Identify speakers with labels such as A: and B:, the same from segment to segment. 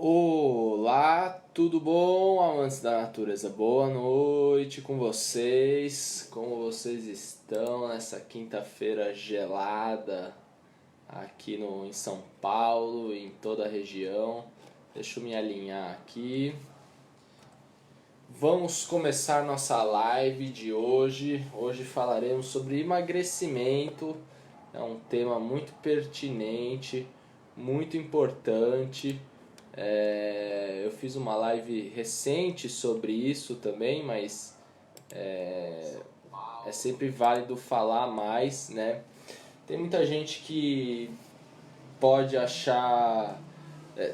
A: Olá, tudo bom, amantes da natureza? Boa noite com vocês. Como vocês estão nessa quinta-feira gelada aqui em São Paulo e em toda a região? Deixa eu me alinhar aqui. Vamos começar nossa live de hoje. Hoje falaremos sobre emagrecimento. É um tema muito pertinente, muito importante. Eu fiz uma live recente sobre isso também, mas é sempre válido falar mais, né? Tem muita gente que pode achar.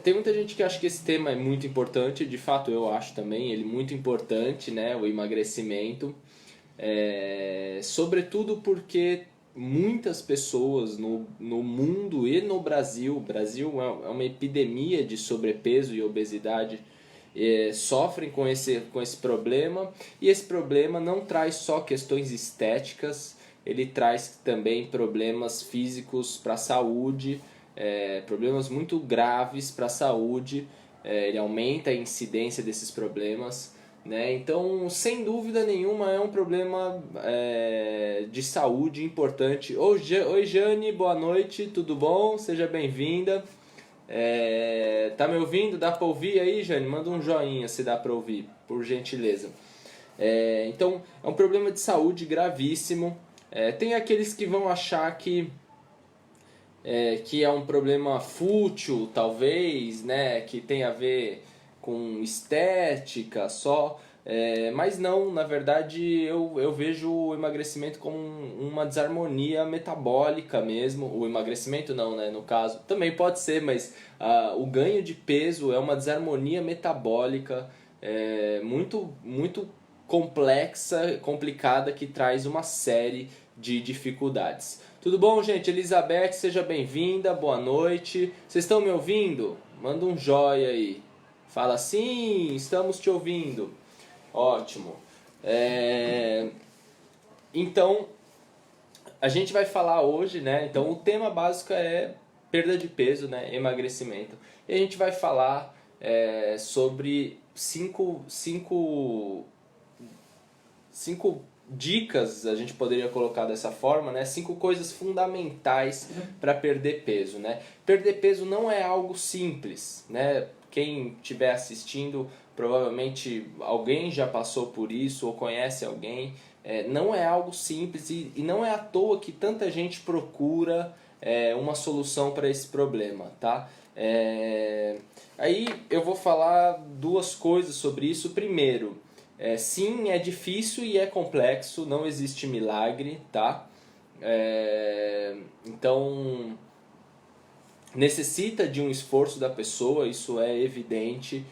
A: Tem muita gente que acha que esse tema é muito importante, de fato eu acho também ele muito importante, né? O emagrecimento. Sobretudo porque muitas pessoas no mundo e no Brasil, o Brasil é uma epidemia de sobrepeso e obesidade, sofrem com esse problema, e esse problema não traz só questões estéticas, ele traz também problemas físicos para a saúde, problemas muito graves para a saúde, ele aumenta a incidência desses problemas, né? Então, sem dúvida nenhuma, é um problema de saúde importante. Oi, Jane, boa noite, tudo bom? Seja bem-vinda. Tá me ouvindo? Dá para ouvir aí, Jane? Manda um joinha se dá para ouvir, por gentileza. Então, é um problema de saúde gravíssimo. Tem aqueles que vão achar que é um problema fútil, talvez, né? Que tem a ver com estética só, mas não, na verdade eu vejo o emagrecimento como uma desarmonia metabólica mesmo. O emagrecimento não, né, no caso, também pode ser, mas o ganho de peso é uma desarmonia metabólica muito, muito complexa, complicada, que traz uma série de dificuldades. Tudo bom, gente? Elizabeth, seja bem-vinda, boa noite. Vocês estão me ouvindo? Manda um joia aí. Fala sim, estamos te ouvindo. Ótimo. Então, a gente vai falar hoje, né? Então, o tema básico é perda de peso, né? Emagrecimento. E a gente vai falar sobre cinco dicas, a gente poderia colocar dessa forma, né? 5 coisas fundamentais para perder peso, né? Perder peso não é algo simples, né? Quem estiver assistindo, provavelmente alguém já passou por isso ou conhece alguém. Não é algo simples e não é à toa que tanta gente procura uma solução para esse problema, tá? Aí eu vou falar duas coisas sobre isso. Primeiro, sim, é difícil e é complexo, não existe milagre, tá? Então, necessita de um esforço da pessoa, isso é evidente,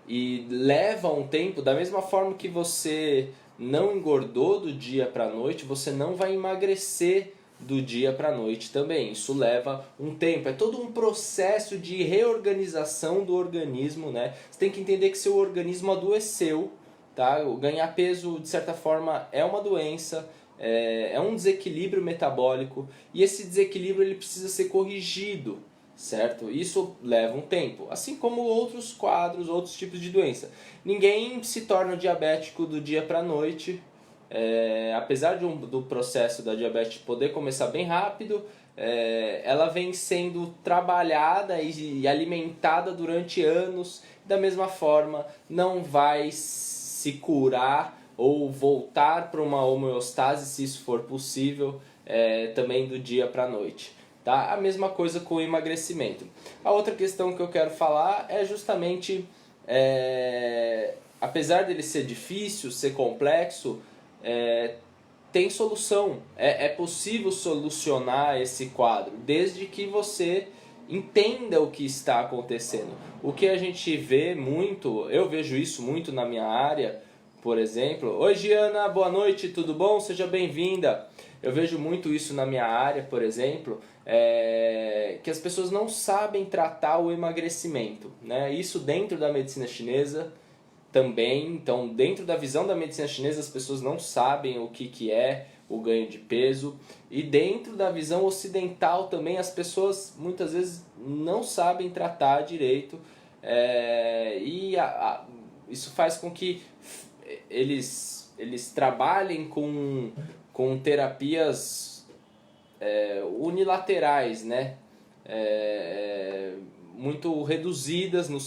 A: e leva um tempo. Da mesma forma que você não engordou do dia para a noite, você não vai emagrecer do dia para a noite também. Isso leva um tempo, é todo um processo de reorganização do organismo, né? Você tem que entender que seu organismo adoeceu, tá? Ganhar peso, de certa forma, é uma doença, é um desequilíbrio metabólico, e esse desequilíbrio ele precisa ser corrigido, certo? Isso leva um tempo, assim como outros quadros, outros tipos de doença. Ninguém se torna diabético do dia para a noite, apesar do processo da diabetes poder começar bem rápido, ela vem sendo trabalhada e alimentada durante anos. Da mesma forma, não vai se curar ou voltar para uma homeostase, se isso for possível, também do dia para a noite. Tá? A mesma coisa com o emagrecimento. A outra questão que eu quero falar é justamente, apesar dele ser difícil, ser complexo, tem solução. É possível solucionar esse quadro, desde que você entenda o que está acontecendo. O que a gente vê muito, eu vejo isso muito na minha área, por exemplo. Oi, Giana, boa noite, tudo bom? Seja bem-vinda. Eu vejo muito isso na minha área, por exemplo, que as pessoas não sabem tratar o emagrecimento, né? Isso dentro da medicina chinesa também. Então, dentro da visão da medicina chinesa, as pessoas não sabem o que é o ganho de peso. E dentro da visão ocidental também, as pessoas muitas vezes não sabem tratar direito Isso faz com que eles trabalhem com terapias unilaterais, né? Muito reduzidas no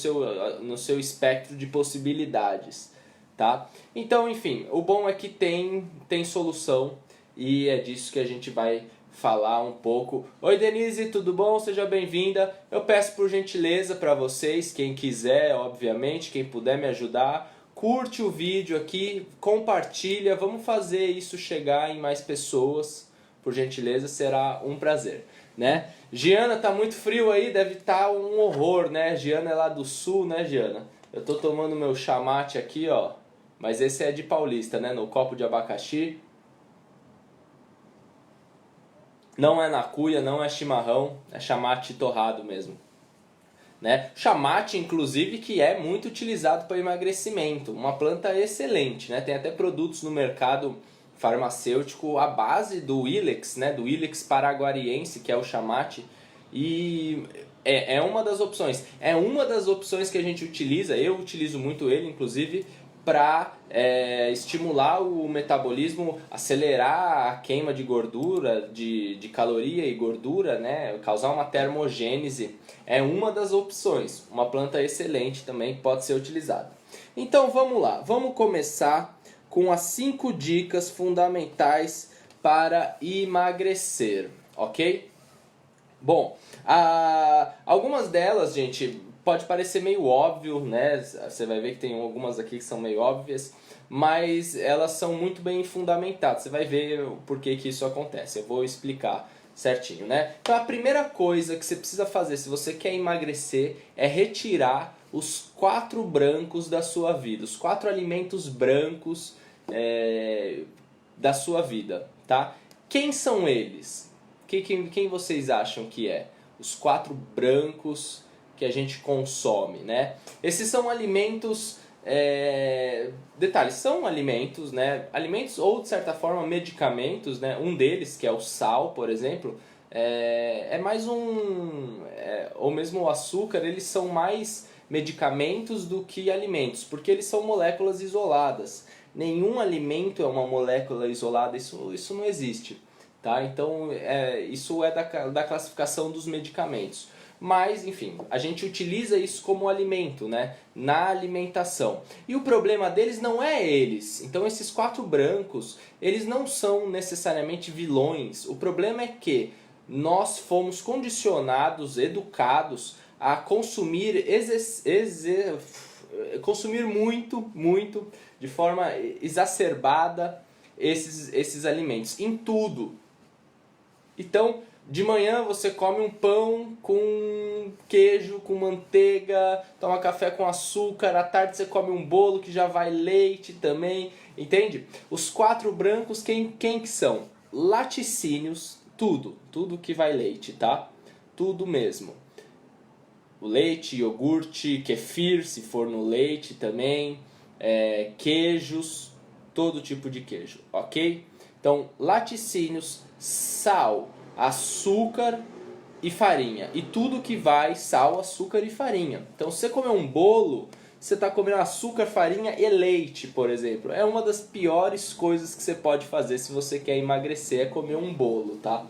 A: seu espectro de possibilidades, tá? Então, enfim, o bom é que tem solução e é disso que a gente vai falar um pouco. Oi Denise, tudo bom? Seja bem-vinda. Eu peço por gentileza para vocês, quem quiser, obviamente, quem puder me ajudar, curte o vídeo aqui, compartilha, vamos fazer isso chegar em mais pessoas, por gentileza, será um prazer, né? Giana, tá muito frio aí, deve estar um horror, né? Giana é lá do sul, né, Giana? Eu tô tomando meu chamate aqui, ó, mas esse é de paulista, né? No copo de abacaxi. Não é na cuia, não é chimarrão, é chamate torrado mesmo. Né? Chamate, inclusive, que é muito utilizado para emagrecimento. Uma planta excelente, né? Tem até produtos no mercado farmacêutico à base do Ilex, né? Do Ilex paraguariense, que é o chamate. E é uma das opções. É uma das opções que a gente utiliza, eu utilizo muito ele, inclusive, para estimular o metabolismo, acelerar a queima de gordura, de caloria e gordura, né? Causar uma termogênese. É uma das opções. Uma planta excelente também pode ser utilizada. Então vamos lá, vamos começar com as 5 dicas fundamentais para emagrecer, ok? Bom, algumas delas, gente, pode parecer meio óbvio, né? Você vai ver que tem algumas aqui que são meio óbvias, mas elas são muito bem fundamentadas. Você vai ver o porquê que isso acontece. Eu vou explicar certinho, né? Então a primeira coisa que você precisa fazer se você quer emagrecer é retirar os 4 brancos da sua vida, os 4 alimentos brancos da sua vida, tá? Quem são eles? Quem vocês acham que é? Os 4 brancos que a gente consome, né? Esses são alimentos, detalhes, são alimentos, né? Alimentos ou de certa forma medicamentos, né? Um deles, que é o sal, por exemplo, mais ou mesmo o açúcar, eles são mais medicamentos do que alimentos, porque eles são moléculas isoladas. Nenhum alimento é uma molécula isolada, isso não existe. Tá? Então, isso é da classificação dos medicamentos. Mas, enfim, a gente utiliza isso como alimento, né? Na alimentação. E o problema deles não é eles. Então, esses 4 brancos, eles não são necessariamente vilões. O problema é que nós fomos condicionados, educados a consumir muito, de forma exacerbada, esses alimentos, em tudo. Então, de manhã você come um pão com queijo, com manteiga, toma café com açúcar, à tarde você come um bolo que já vai leite também, entende? Os 4 brancos, quem que são? Laticínios, tudo que vai leite, tá? Tudo mesmo. O leite, iogurte, kefir, se for no leite também, queijos, todo tipo de queijo, ok? Então, laticínios, sal, açúcar e farinha. E tudo que vai, sal, açúcar e farinha. Então, se você comer um bolo, você está comendo açúcar, farinha e leite, por exemplo. É uma das piores coisas que você pode fazer se você quer emagrecer, é comer um bolo, tá?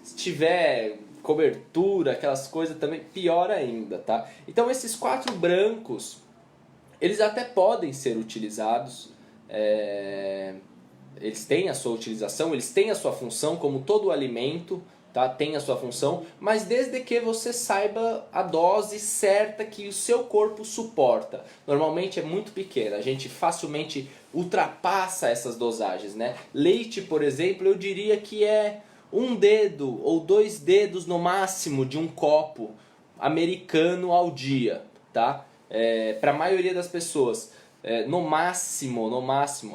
A: Se tiver cobertura, aquelas coisas também, pior ainda, tá? Então, esses 4 brancos, eles até podem ser utilizados, eles têm a sua utilização, eles têm a sua função, como todo alimento, tá? Tem a sua função, mas desde que você saiba a dose certa que o seu corpo suporta. Normalmente é muito pequena, a gente facilmente ultrapassa essas dosagens, né? Leite, por exemplo, eu diria que é 1 dedo ou 2 dedos no máximo de um copo americano ao dia, tá? Para a maioria das pessoas. No máximo.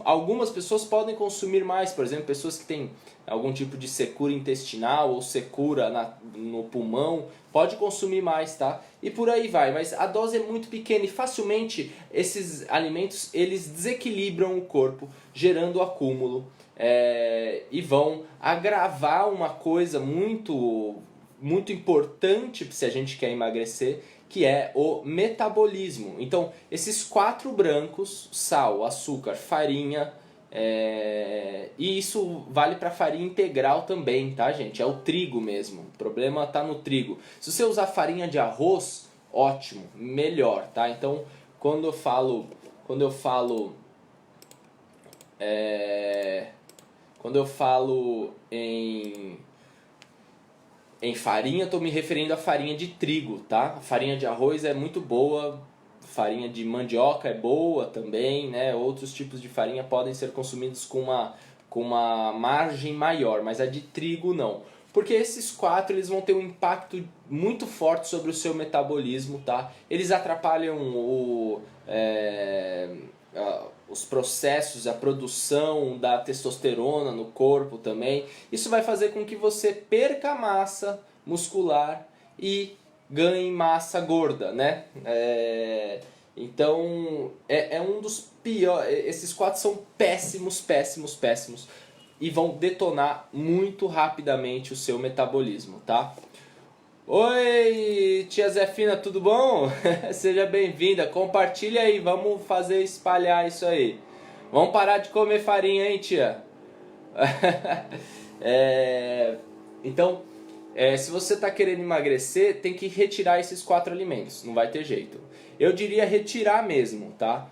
A: Algumas pessoas podem consumir mais, por exemplo, pessoas que têm algum tipo de secura intestinal ou secura no pulmão, pode consumir mais, tá? E por aí vai, mas a dose é muito pequena e facilmente esses alimentos eles desequilibram o corpo, gerando acúmulo e vão agravar uma coisa muito importante se a gente quer emagrecer, que é o metabolismo. Então, esses 4 brancos, sal, açúcar, farinha, e isso vale para farinha integral também, tá, gente? É o trigo mesmo, o problema está no trigo. Se você usar farinha de arroz, ótimo, melhor, tá? Então, quando eu falo em farinha, estou me referindo à farinha de trigo, tá? A farinha de arroz é muito boa, farinha de mandioca é boa também, né? Outros tipos de farinha podem ser consumidos com uma margem maior, mas a de trigo não. Porque esses 4 eles vão ter um impacto muito forte sobre o seu metabolismo, tá? Eles atrapalham os processos, a produção da testosterona no corpo também. Isso vai fazer com que você perca massa muscular e ganhe massa gorda, né? Então, é um dos piores. Esses 4 são péssimos, péssimos, péssimos. E vão detonar muito rapidamente o seu metabolismo, tá? Oi, tia Zefina, tudo bom? Seja bem-vinda, compartilha aí, vamos fazer espalhar isso aí. Vamos parar de comer farinha, hein, tia? Então, se você está querendo emagrecer, tem que retirar esses 4 alimentos, não vai ter jeito. Eu diria retirar mesmo, tá?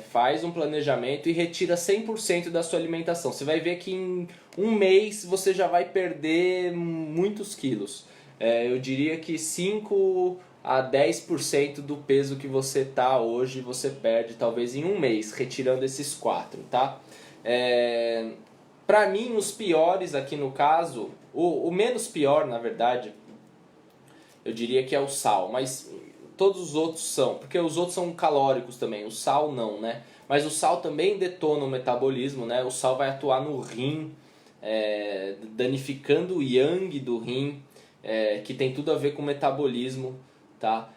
A: Faz um planejamento e retira 100% da sua alimentação. Você vai ver que em um mês você já vai perder muitos quilos. Eu diria que 5 a 10% do peso que você tá hoje você perde talvez em um mês, retirando esses 4, tá? Pra mim, os piores aqui no caso, o menos pior na verdade, eu diria que é o sal, mas todos os outros são, porque os outros são calóricos também, o sal não, né? Mas o sal também detona o metabolismo, né? O sal vai atuar no rim, danificando o yang do rim, que tem tudo a ver com o metabolismo, tá?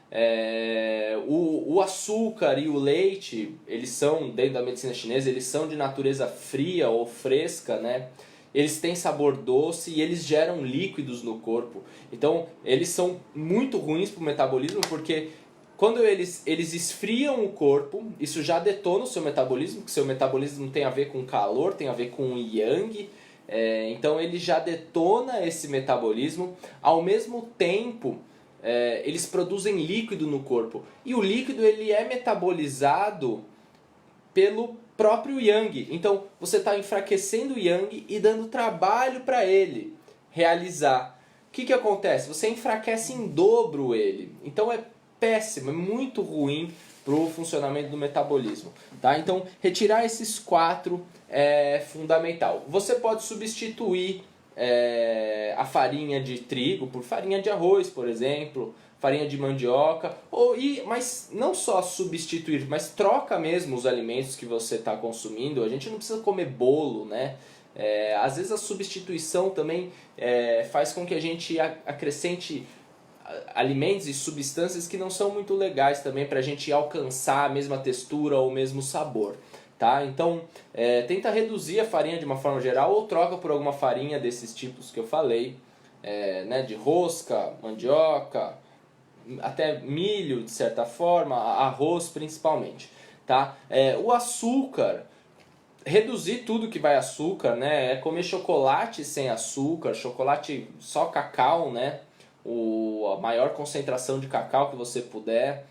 A: O açúcar e o leite, eles são, dentro da medicina chinesa, eles são de natureza fria ou fresca, né? Eles têm sabor doce e eles geram líquidos no corpo. Então, eles são muito ruins para o metabolismo porque quando eles esfriam o corpo, isso já detona o seu metabolismo, porque seu metabolismo tem a ver com calor, tem a ver com yang. Então, ele já detona esse metabolismo. Ao mesmo tempo, eles produzem líquido no corpo. E o líquido ele é metabolizado pelo próprio yang. Então você está enfraquecendo o yang e dando trabalho para ele realizar. O que acontece? Você enfraquece em dobro ele. Então é péssimo, é muito ruim para o funcionamento do metabolismo. Tá? Então retirar esses 4 é fundamental. Você pode substituir a farinha de trigo por farinha de arroz, por exemplo, farinha de mandioca, mas não só substituir, mas troca mesmo os alimentos que você está consumindo. A gente não precisa comer bolo, né? Às vezes a substituição também faz com que a gente acrescente alimentos e substâncias que não são muito legais também para a gente alcançar a mesma textura ou o mesmo sabor. Tá? Então, tenta reduzir a farinha de uma forma geral ou troca por alguma farinha desses tipos que eu falei, né? De rosca, mandioca, até milho de certa forma, arroz principalmente. Tá? O açúcar, reduzir tudo que vai açúcar, né? Comer chocolate sem açúcar, chocolate só cacau, né? A maior concentração de cacau que você puder.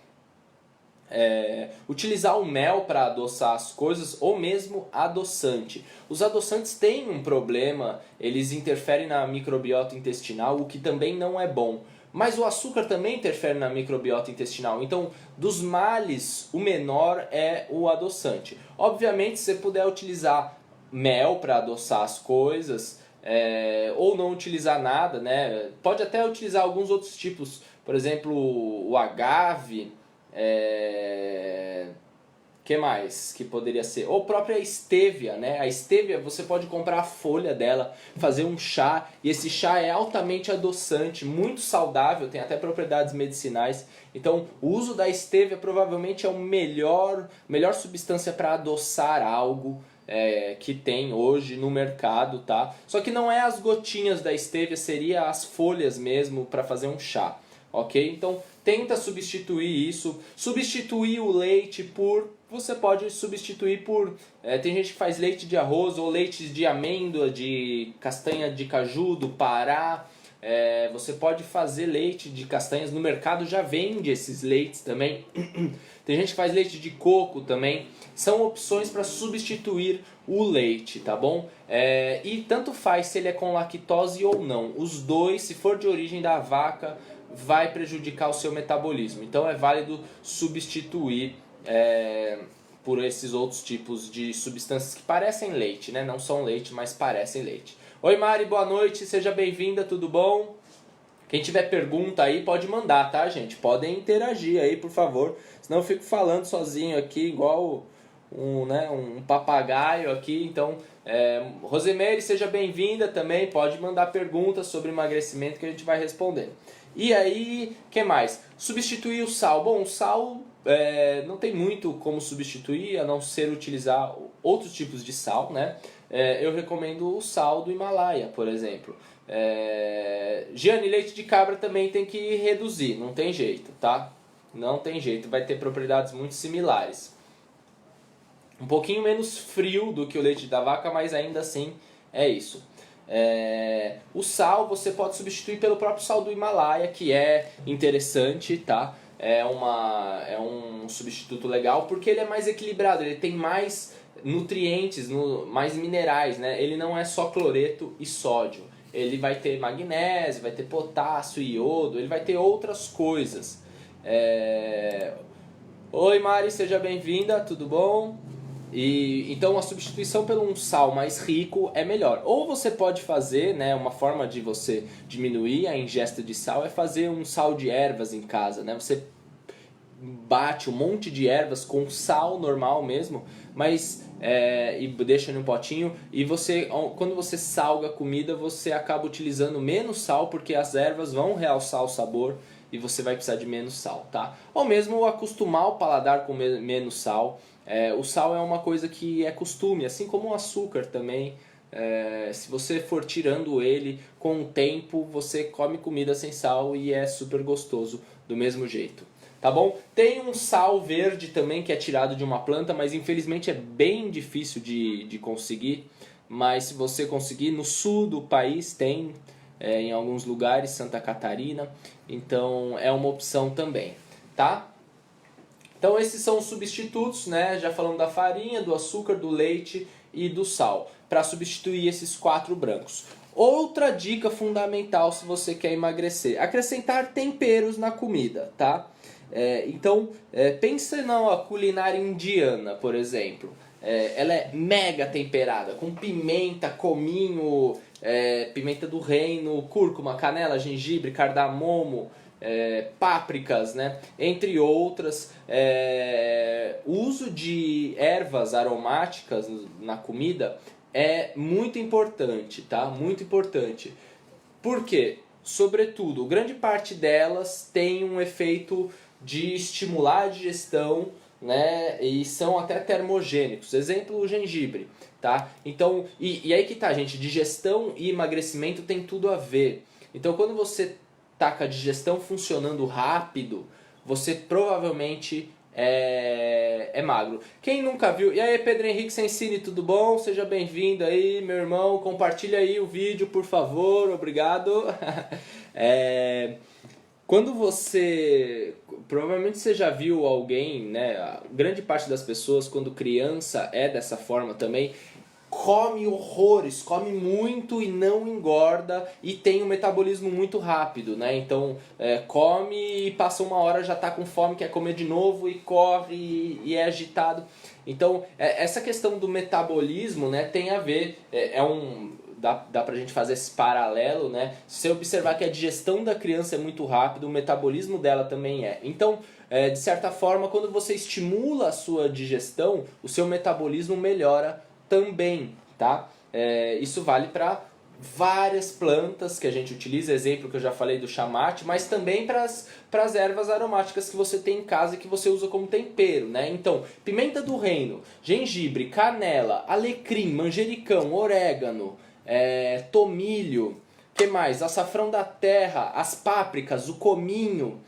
A: Utilizar o mel para adoçar as coisas ou mesmo adoçante. Os adoçantes têm um problema, eles interferem na microbiota intestinal, o que também não é bom. Mas o açúcar também interfere na microbiota intestinal. Então, dos males, o menor é o adoçante. Obviamente, se você puder utilizar mel para adoçar as coisas, ou não utilizar nada, né? Pode até utilizar alguns outros tipos, por exemplo, o agave. Que mais que poderia ser? Ou própria estévia, né? A estévia você pode comprar a folha dela, fazer um chá, e esse chá é altamente adoçante, muito saudável, tem até propriedades medicinais. Então, o uso da estévia provavelmente é a melhor substância para adoçar algo que tem hoje no mercado, tá? Só que não é as gotinhas da estévia, seria as folhas mesmo para fazer um chá. ok? Então tenta substituir isso, substituir o leite por, você pode substituir por, tem gente que faz leite de arroz ou leite de amêndoa, de castanha de caju, do Pará. Você pode fazer leite de castanhas, no mercado já vende esses leites também. Tem gente que faz leite de coco também. São opções para substituir o leite, tá bom? E tanto faz se ele é com lactose ou não. Os dois, se for de origem da vaca, vai prejudicar o seu metabolismo. Então é válido substituir por esses outros tipos de substâncias que parecem leite, né? Não são leite, mas parecem leite. Oi Mari, boa noite, seja bem-vinda, tudo bom? Quem tiver pergunta aí pode mandar, tá gente? Podem interagir aí, por favor. Senão eu fico falando sozinho aqui, igual um papagaio aqui. Então, Rosemary, seja bem-vinda também. Pode mandar perguntas sobre emagrecimento que a gente vai responder. E aí, o que mais? Substituir o sal. Bom, o sal não tem muito como substituir, a não ser utilizar outros tipos de sal, né? Eu recomendo o sal do Himalaia, por exemplo. Giane, leite de cabra também tem que reduzir, não tem jeito, tá? Não tem jeito, vai ter propriedades muito similares. Um pouquinho menos frio do que o leite da vaca, mas ainda assim é isso. O sal você pode substituir pelo próprio sal do Himalaia, que é interessante, tá? É um substituto legal porque ele é mais equilibrado, ele tem mais nutrientes, mais minerais, né? Ele não é só cloreto e sódio. Ele vai ter magnésio, vai ter potássio, iodo, ele vai ter outras coisas. Oi Mari, seja bem-vinda, tudo bom? Então a substituição por um sal mais rico é melhor. Ou você pode fazer, né, uma forma de você diminuir a ingesta de sal é fazer um sal de ervas em casa, né? Você bate um monte de ervas com sal normal mesmo, mas e deixa em um potinho, e quando você salga a comida, você acaba utilizando menos sal porque as ervas vão realçar o sabor e você vai precisar de menos sal, tá? Ou mesmo acostumar o paladar com menos sal. O sal é uma coisa que é costume, assim como o açúcar também. Se você for tirando ele com o tempo, você come comida sem sal e é super gostoso do mesmo jeito. Tá bom? Tem um sal verde também que é tirado de uma planta, mas infelizmente é bem difícil de conseguir. Mas se você conseguir, no sul do país tem, em alguns lugares, Santa Catarina. Então é uma opção também, tá? Então esses são os substitutos, né? Já falamos da farinha, do açúcar, do leite e do sal, para substituir esses 4 brancos. Outra dica fundamental se você quer emagrecer: acrescentar temperos na comida, tá? Então, pensa na culinária indiana, por exemplo. Ela é mega temperada, com pimenta, cominho, pimenta do reino, cúrcuma, canela, gengibre, cardamomo, pápricas, né? Entre outras. O uso de ervas aromáticas na comida é muito importante, tá? Muito importante. Por quê? Sobretudo, grande parte delas tem um efeito de estimular a digestão, né? E são até termogênicos. Exemplo, o gengibre, tá? Então, e aí que tá, gente, digestão e emagrecimento tem tudo a ver. Então, quando você tá com a digestão funcionando rápido, você provavelmente é magro. Quem nunca viu? E aí, Pedro Henrique Sensini, tudo bom? Seja bem-vindo aí, meu irmão. Compartilha aí o vídeo, por favor. Obrigado. Quando você... Provavelmente você já viu alguém, né? A grande parte das pessoas, quando criança, é dessa forma também. Come horrores, come muito e não engorda e tem um metabolismo muito rápido, né? Então, come e passa uma hora já tá com fome, quer comer de novo e corre e é agitado. Essa questão do metabolismo, né, tem a ver, dá pra gente fazer esse paralelo, né? Se você observar que a digestão da criança é muito rápida, o metabolismo dela também é. Então, de certa forma, quando você estimula a sua digestão, o seu metabolismo melhora também, tá? Isso vale para várias plantas que a gente utiliza, exemplo que eu já falei do chamate, mas também para as ervas aromáticas que você tem em casa e que você usa como tempero, né? Então, pimenta do reino, gengibre, canela, alecrim, manjericão, orégano, tomilho, Que mais? Açafrão da terra, as pápricas, o cominho,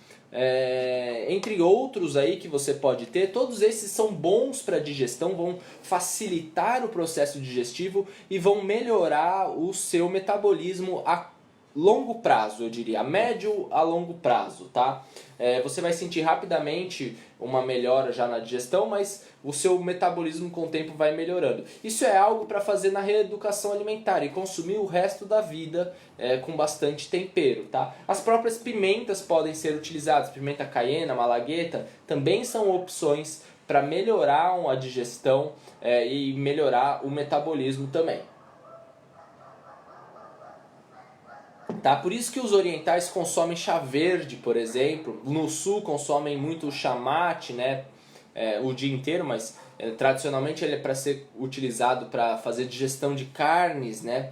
A: entre outros aí que você pode ter. Todos esses são bons para digestão, vão facilitar o processo digestivo e vão melhorar o seu metabolismo a longo prazo, eu diria, a médio a longo prazo, tá? Você vai sentir rapidamente uma melhora já na digestão, mas o seu metabolismo com o tempo vai melhorando. Isso é algo para fazer na reeducação alimentar e consumir o resto da vida com bastante tempero, tá? As próprias pimentas podem ser utilizadas, pimenta caiena, malagueta, também são opções para melhorar a digestão e melhorar o metabolismo também. Tá? Por isso que os orientais consomem chá verde, por exemplo. No sul consomem muito o chá mate, né? O dia inteiro, mas tradicionalmente ele é para ser utilizado para fazer digestão de carnes, né?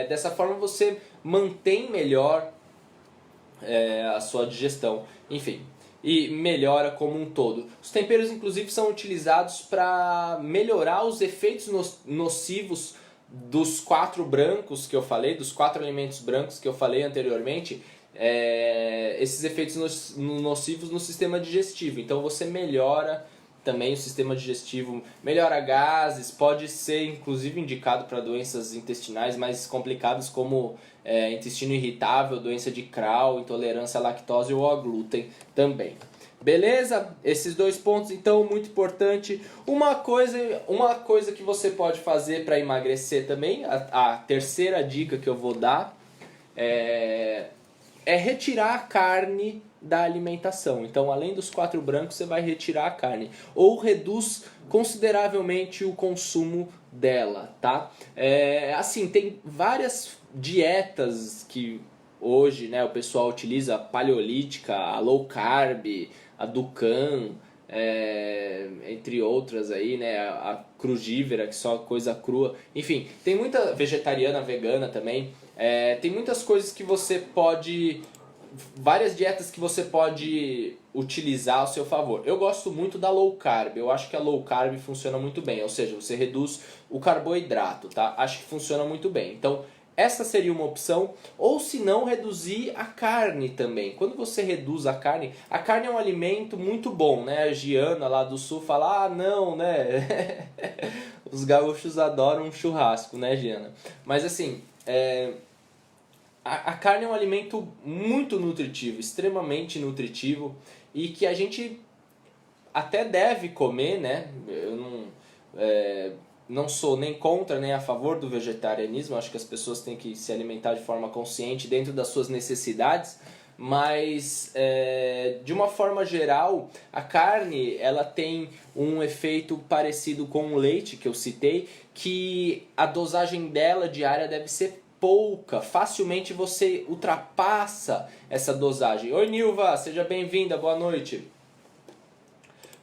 A: Dessa forma você mantém melhor a sua digestão, enfim, e melhora como um todo. Os temperos inclusive são utilizados para melhorar os efeitos nocivos dos 4 brancos que eu falei, dos 4 alimentos brancos que eu falei anteriormente, esses efeitos nocivos no sistema digestivo. Então você melhora também o sistema digestivo, melhora gases, pode ser inclusive indicado para doenças intestinais mais complicadas como intestino irritável, doença de Crohn, intolerância à lactose ou ao glúten também. Beleza? Esses 2 pontos, então, muito importante. Uma coisa que você pode fazer para emagrecer também, a terceira dica que eu vou dar, é retirar a carne da alimentação. Então, além dos 4 brancos, você vai retirar a carne. Ou reduz consideravelmente o consumo dela, tá? Assim, tem várias dietas que hoje, né, o pessoal utiliza, a paleolítica, a low carb, a Dukan, entre outras aí, né, a crugívera, que só coisa crua. Enfim, tem muita vegetariana, vegana também. Tem muitas coisas que você pode... Várias dietas que você pode utilizar ao seu favor. Eu gosto muito da low carb. Eu acho que a low carb funciona muito bem. Ou seja, você reduz o carboidrato, tá? Acho que funciona muito bem. Então, essa seria uma opção, ou se não, reduzir a carne também. Quando você reduz a carne é um alimento muito bom, né? A Giana lá do sul fala, não, né? Os gaúchos adoram um churrasco, né, Giana? Mas assim, a carne é um alimento muito nutritivo, extremamente nutritivo, e que a gente até deve comer, né? Eu não sou nem contra nem a favor do vegetarianismo, acho que as pessoas têm que se alimentar de forma consciente dentro das suas necessidades, mas de uma forma geral, a carne ela tem um efeito parecido com o leite que eu citei, que a dosagem dela diária deve ser pouca, facilmente você ultrapassa essa dosagem. Oi Nilva, seja bem-vinda, boa noite.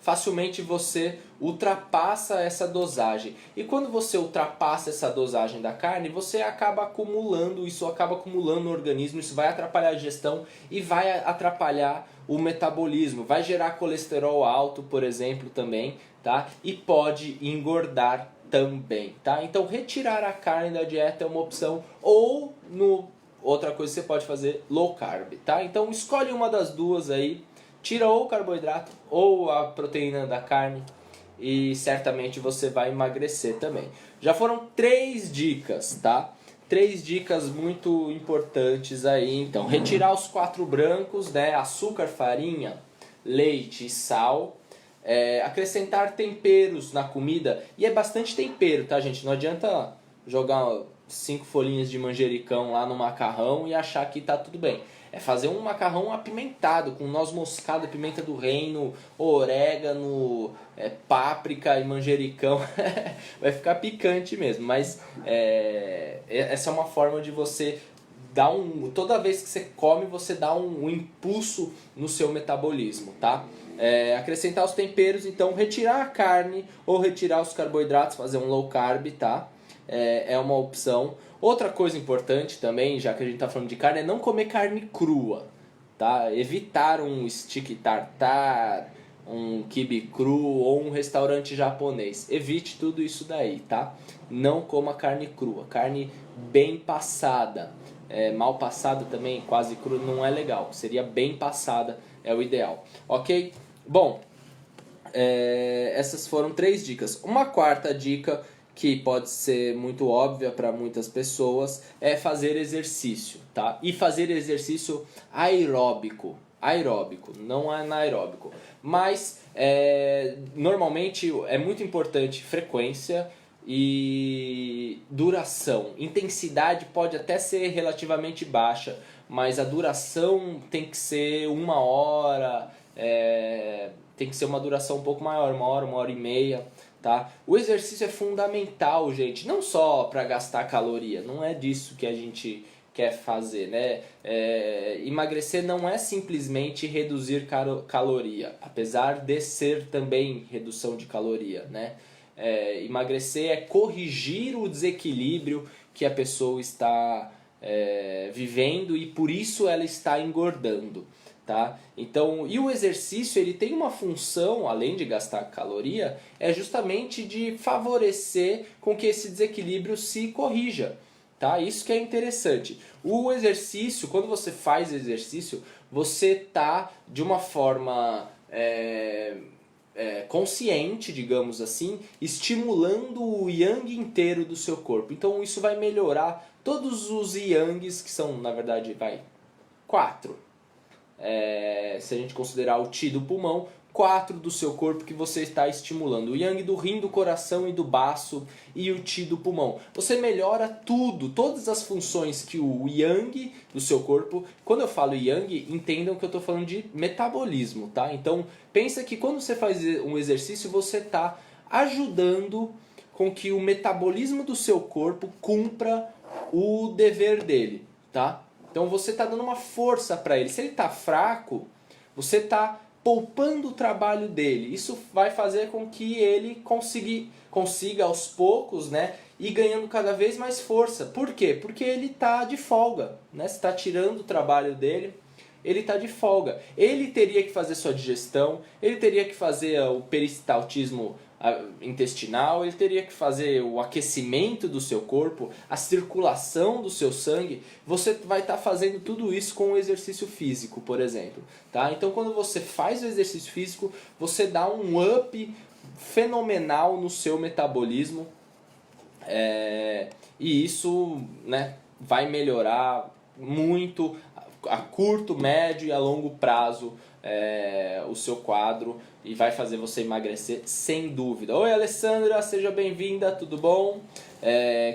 A: Facilmente você ultrapassa essa dosagem. E quando você ultrapassa essa dosagem da carne, você acaba acumulando, isso acaba acumulando no organismo, isso vai atrapalhar a digestão e vai atrapalhar o metabolismo, vai gerar colesterol alto, por exemplo, também, tá? E pode engordar também, tá? Então retirar a carne da dieta é uma opção, ou outra coisa que você pode fazer, low carb, tá? Então escolhe uma das duas aí. Tira ou o carboidrato ou a proteína da carne e certamente você vai emagrecer também. Já foram 3 dicas, tá? 3 dicas muito importantes aí. Então, retirar os 4 brancos, né? Açúcar, farinha, leite e sal. Acrescentar temperos na comida. E é bastante tempero, tá, gente? Não adianta jogar 5 folhinhas de manjericão lá no macarrão e achar que tá tudo bem. É fazer um macarrão apimentado, com noz moscada, pimenta do reino, orégano, páprica e manjericão. Vai ficar picante mesmo, mas essa é uma forma de você dar toda vez que você come, você dá um impulso no seu metabolismo, tá? Acrescentar os temperos, então retirar a carne ou retirar os carboidratos, fazer um low carb, tá? É uma opção. Outra coisa importante também, já que a gente está falando de carne, é não comer carne crua, tá? Evitar um stick tartar, um quibe cru ou um restaurante japonês. Evite tudo isso daí, tá? Não coma carne crua, carne bem passada. mal passada também, quase crua, não é legal. Seria bem passada, é o ideal. Ok? Bom, essas foram 3 dicas. Uma quarta dica, que pode ser muito óbvia para muitas pessoas, é fazer exercício, tá? E fazer exercício aeróbico. Aeróbico, não anaeróbico. Mas normalmente é muito importante frequência e duração. Intensidade pode até ser relativamente baixa, mas a duração tem que ser 1 hora, tem que ser uma duração um pouco maior, 1 hora e meia. Tá? O exercício é fundamental, gente, não só para gastar caloria, não é disso que a gente quer fazer, né? Emagrecer não é simplesmente reduzir caloria, apesar de ser também redução de caloria, né? Emagrecer é corrigir o desequilíbrio que a pessoa está vivendo e por isso ela está engordando. Tá? Então, e o exercício ele tem uma função, além de gastar caloria, é justamente de favorecer com que esse desequilíbrio se corrija. Tá? Isso que é interessante. O exercício, quando você faz exercício, você tá de uma forma consciente, digamos assim, estimulando o yang inteiro do seu corpo. Então isso vai melhorar todos os yangs, que são, na verdade, 4. Se a gente considerar o Qi do pulmão, 4 do seu corpo que você está estimulando. O Yang do rim, do coração e do baço e o Qi do pulmão. Você melhora tudo, todas as funções que o Yang do seu corpo... Quando eu falo Yang, entendam que eu estou falando de metabolismo, tá? Então, pensa que quando você faz um exercício, você está ajudando com que o metabolismo do seu corpo cumpra o dever dele, tá? Então você está dando uma força para ele. Se ele está fraco, você está poupando o trabalho dele. Isso vai fazer com que ele consiga aos poucos, né, ir ganhando cada vez mais força. Por quê? Porque ele está de folga. Né? Você está tirando o trabalho dele, ele está de folga. Ele teria que fazer sua digestão, ele teria que fazer o peristaltismo intestinal, ele teria que fazer o aquecimento do seu corpo, a circulação do seu sangue. Você vai estar fazendo tudo isso com o exercício físico, por exemplo, tá? Então quando você faz o exercício físico, você dá um up fenomenal no seu metabolismo, e isso, né, vai melhorar muito a curto, médio e a longo prazo o seu quadro e vai fazer você emagrecer sem dúvida. Oi Alessandra, seja bem-vinda, tudo bom?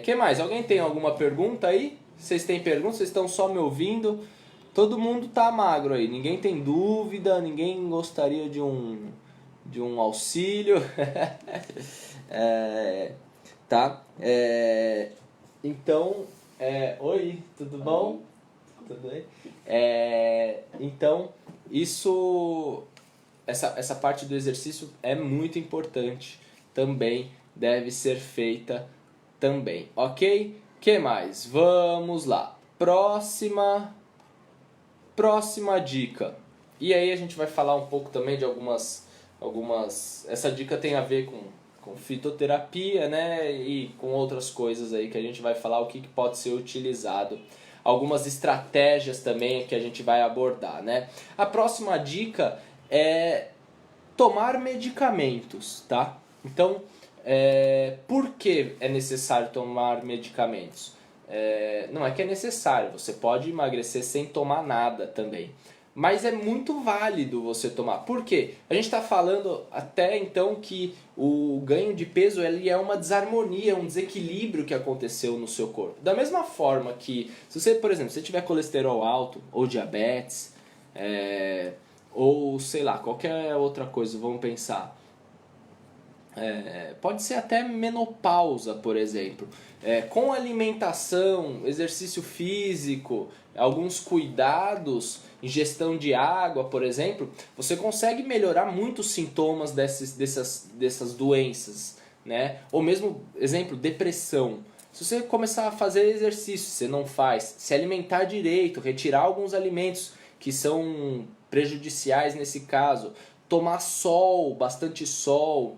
A: Que mais? Alguém tem alguma pergunta aí? Vocês têm pergunta? Vocês estão só me ouvindo? Todo mundo tá magro aí, ninguém tem dúvida, ninguém gostaria de um auxílio. Tá? Então, oi, tudo bom? Tudo bem? Então, essa parte do exercício é muito importante também, deve ser feita também, ok? Que mais? Vamos lá. Próxima dica. E aí a gente vai falar um pouco também de algumas... Essa dica tem a ver com fitoterapia, né? E com outras coisas aí que a gente vai falar o que pode ser utilizado. Algumas estratégias também que a gente vai abordar, né? A próxima dica é tomar medicamentos, tá? Então, por que é necessário tomar medicamentos? Não é que é necessário, você pode emagrecer sem tomar nada também. Mas é muito válido você tomar. Por quê? A gente está falando até então que o ganho de peso ele é uma desarmonia, um desequilíbrio que aconteceu no seu corpo. Da mesma forma que, se você, por exemplo, se tiver colesterol alto ou diabetes, ou sei lá, qualquer outra coisa, vamos pensar. Pode ser até menopausa, por exemplo. Com alimentação, exercício físico, alguns cuidados, ingestão de água, por exemplo, você consegue melhorar muitos sintomas dessas doenças, né? Ou mesmo, exemplo, depressão. Se você começar a fazer exercício, você não faz, se alimentar direito, retirar alguns alimentos que são prejudiciais nesse caso, tomar sol, bastante sol,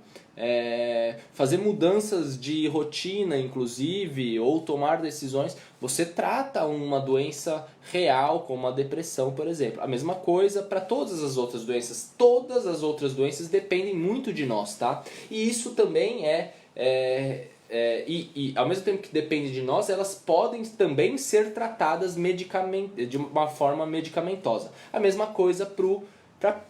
A: fazer mudanças de rotina, inclusive, ou tomar decisões, você trata uma doença real, como a depressão, por exemplo. A mesma coisa para todas as outras doenças. Todas as outras doenças dependem muito de nós, tá? E isso também ao mesmo tempo que depende de nós, elas podem também ser tratadas de uma forma medicamentosa. A mesma coisa para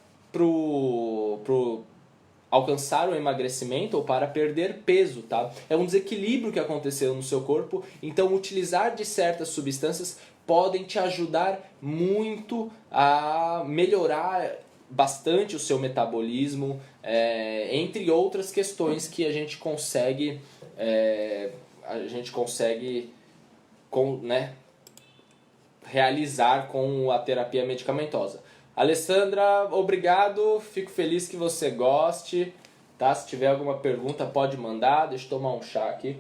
A: alcançar o emagrecimento ou para perder peso, tá? É um desequilíbrio que aconteceu no seu corpo, então utilizar de certas substâncias podem te ajudar muito a melhorar bastante o seu metabolismo, entre outras questões que a gente consegue né, realizar com a terapia medicamentosa. Alessandra, obrigado, fico feliz que você goste, tá? Se tiver alguma pergunta pode mandar, deixa eu tomar um chá aqui.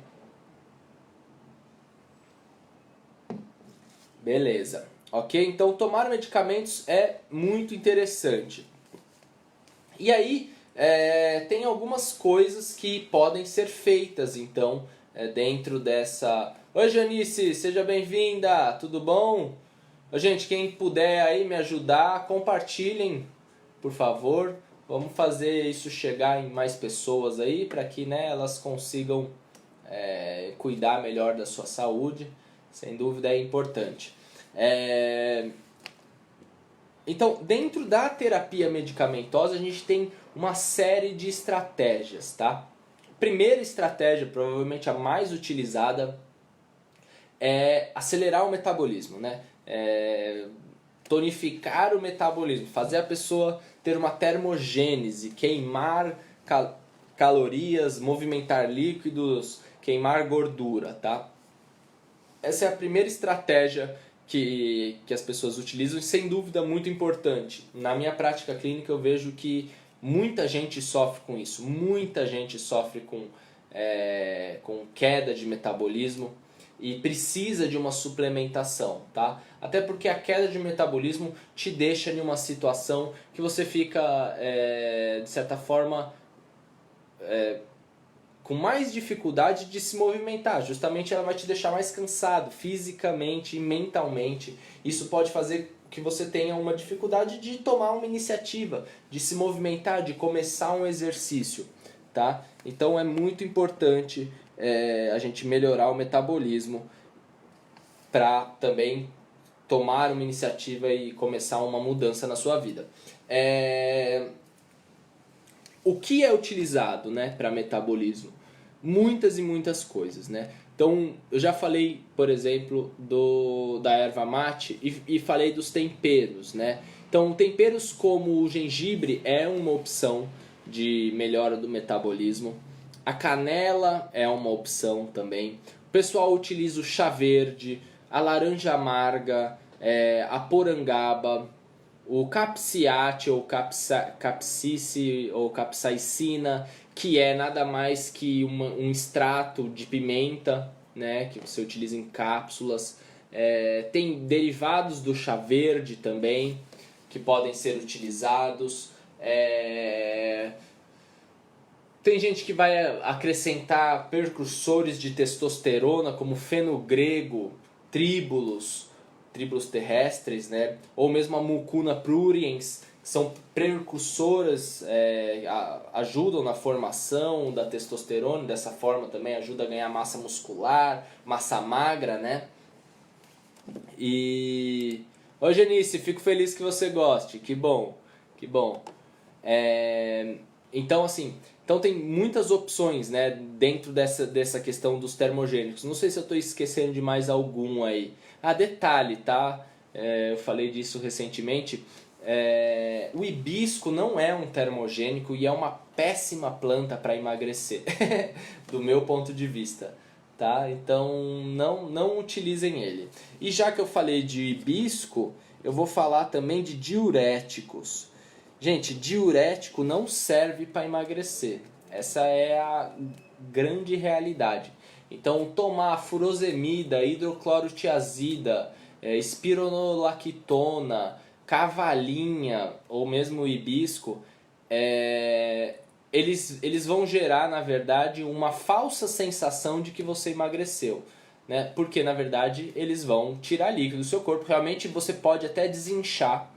A: Beleza, ok? Então tomar medicamentos é muito interessante. E aí tem algumas coisas que podem ser feitas então dentro dessa... Oi Janice, seja bem-vinda, tudo bom? Gente, quem puder aí me ajudar, compartilhem, por favor. Vamos fazer isso chegar em mais pessoas aí, para que, né, elas consigam cuidar melhor da sua saúde. Sem dúvida é importante. Então, dentro da terapia medicamentosa, a gente tem uma série de estratégias, tá? Primeira estratégia, provavelmente a mais utilizada, é acelerar o metabolismo, né? Tonificar o metabolismo, fazer a pessoa ter uma termogênese, queimar calorias, movimentar líquidos, queimar gordura, tá? Essa é a primeira estratégia que as pessoas utilizam e sem dúvida muito importante. Na minha prática clínica eu vejo que muita gente sofre com isso, muita gente sofre com queda de metabolismo e precisa de uma suplementação, tá? Até porque a queda de metabolismo te deixa em uma situação que você fica, de certa forma, com mais dificuldade de se movimentar. Justamente ela vai te deixar mais cansado, fisicamente e mentalmente. Isso pode fazer que você tenha uma dificuldade de tomar uma iniciativa, de se movimentar, de começar um exercício, tá? Então é muito importante a gente melhorar o metabolismo para também tomar uma iniciativa e começar uma mudança na sua vida. O que é utilizado, né, para metabolismo? Muitas e muitas coisas, né? Então, eu já falei, por exemplo, da erva mate e falei dos temperos, né? Então, temperos como o gengibre é uma opção de melhora do metabolismo. A canela é uma opção também. O pessoal utiliza o chá verde, a laranja amarga, a porangaba, o capsiate ou capsice ou capsaicina, que é nada mais que um extrato de pimenta, né, que você utiliza em cápsulas. Tem derivados do chá verde também, que podem ser utilizados. Tem gente que vai acrescentar precursores de testosterona, como fenogrego, tríbulos terrestres, né? Ou mesmo a mucuna pruriens, que são precursoras, ajudam na formação da testosterona, dessa forma também ajuda a ganhar massa muscular, massa magra, né? Ô Genice, fico feliz que você goste, que bom, que bom. Então, assim, tem muitas opções, né, dentro dessa questão dos termogênicos. Não sei se eu estou esquecendo de mais algum aí. Detalhe, tá? Eu falei disso recentemente. O hibisco não é um termogênico e é uma péssima planta para emagrecer, do meu ponto de vista. Tá? Então não utilizem ele. E já que eu falei de hibisco, eu vou falar também de diuréticos. Gente, diurético não serve para emagrecer. Essa é a grande realidade. Então, tomar furosemida, hidroclorotiazida, espironolactona, cavalinha ou mesmo hibisco, eles vão gerar, na verdade, uma falsa sensação de que você emagreceu. né? Porque na verdade eles vão tirar líquido do seu corpo. Realmente você pode até desinchar,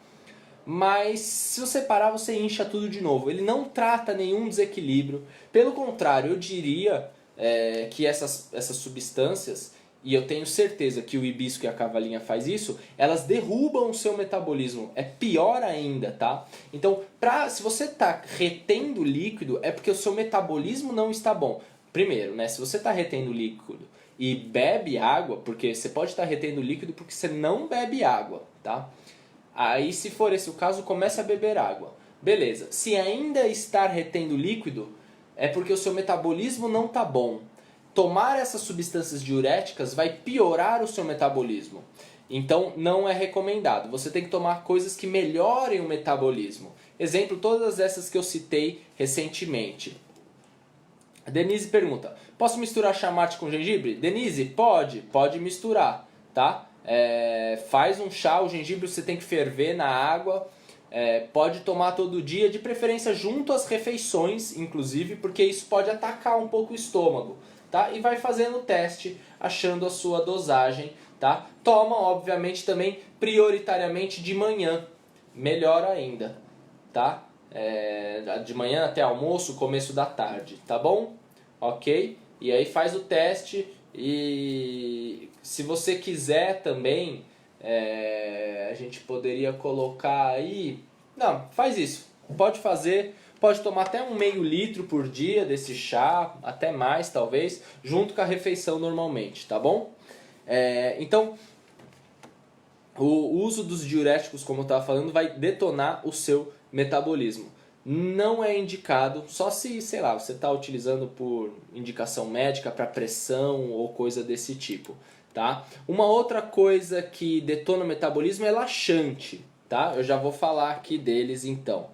A: mas se você parar, você incha tudo de novo. Ele não trata nenhum desequilíbrio. Pelo contrário, eu diria que essas substâncias, e eu tenho certeza que o hibisco e a cavalinha faz isso, elas derrubam o seu metabolismo. É pior ainda, tá? Então, se você está retendo líquido, é porque o seu metabolismo não está bom. Primeiro, né? Se você está retendo líquido e bebe água, porque você pode estar retendo líquido porque você não bebe água, tá? Aí, se for esse o caso, comece a beber água. Beleza. Se ainda está retendo líquido, é porque o seu metabolismo não está bom. Tomar essas substâncias diuréticas vai piorar o seu metabolismo. Então, não é recomendado. Você tem que tomar coisas que melhorem o metabolismo. Exemplo, todas essas que eu citei recentemente. A Denise pergunta, posso misturar chamate com gengibre? Denise, pode misturar, tá? Faz um chá, o gengibre você tem que ferver na água, pode tomar todo dia, de preferência junto às refeições, inclusive, porque isso pode atacar um pouco o estômago, tá? E vai fazendo o teste, achando a sua dosagem, tá? Toma, obviamente, também prioritariamente de manhã, melhor ainda, tá? De manhã até almoço, começo da tarde, tá bom? Ok? E aí faz o teste e se você quiser também, a gente poderia colocar aí... Não, faz isso. Pode fazer, pode tomar até 1/2 litro por dia desse chá, até mais talvez, junto com a refeição normalmente, tá bom? Então, o uso dos diuréticos, como eu estava falando, vai detonar o seu metabolismo. Não é indicado, só se, sei lá, você está utilizando por indicação médica para pressão ou coisa desse tipo, tá? Uma outra coisa que detona o metabolismo é laxante, tá? Eu já vou falar aqui deles então.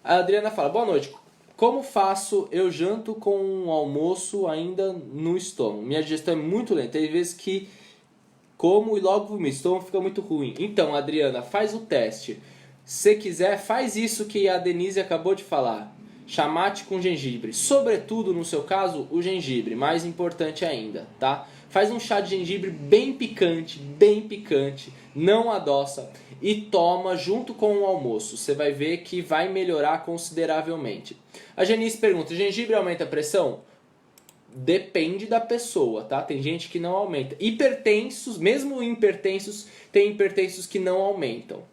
A: A Adriana fala, boa noite, como faço? Eu janto com um almoço ainda no estômago. Minha digestão é muito lenta, tem vezes que como e logo vomito, o estômago fica muito ruim. Então, Adriana, faz o teste. Se quiser, faz isso que a Denise acabou de falar. Chamate com gengibre. Sobretudo, no seu caso, o gengibre. Mais importante ainda, tá? Faz um chá de gengibre bem picante. Não adoça. E toma junto com o almoço. Você vai ver que vai melhorar consideravelmente. A Janice pergunta, gengibre aumenta a pressão? Depende da pessoa, tá? Tem gente que não aumenta. Hipertensos, mesmo hipertensos, tem hipertensos que não aumentam.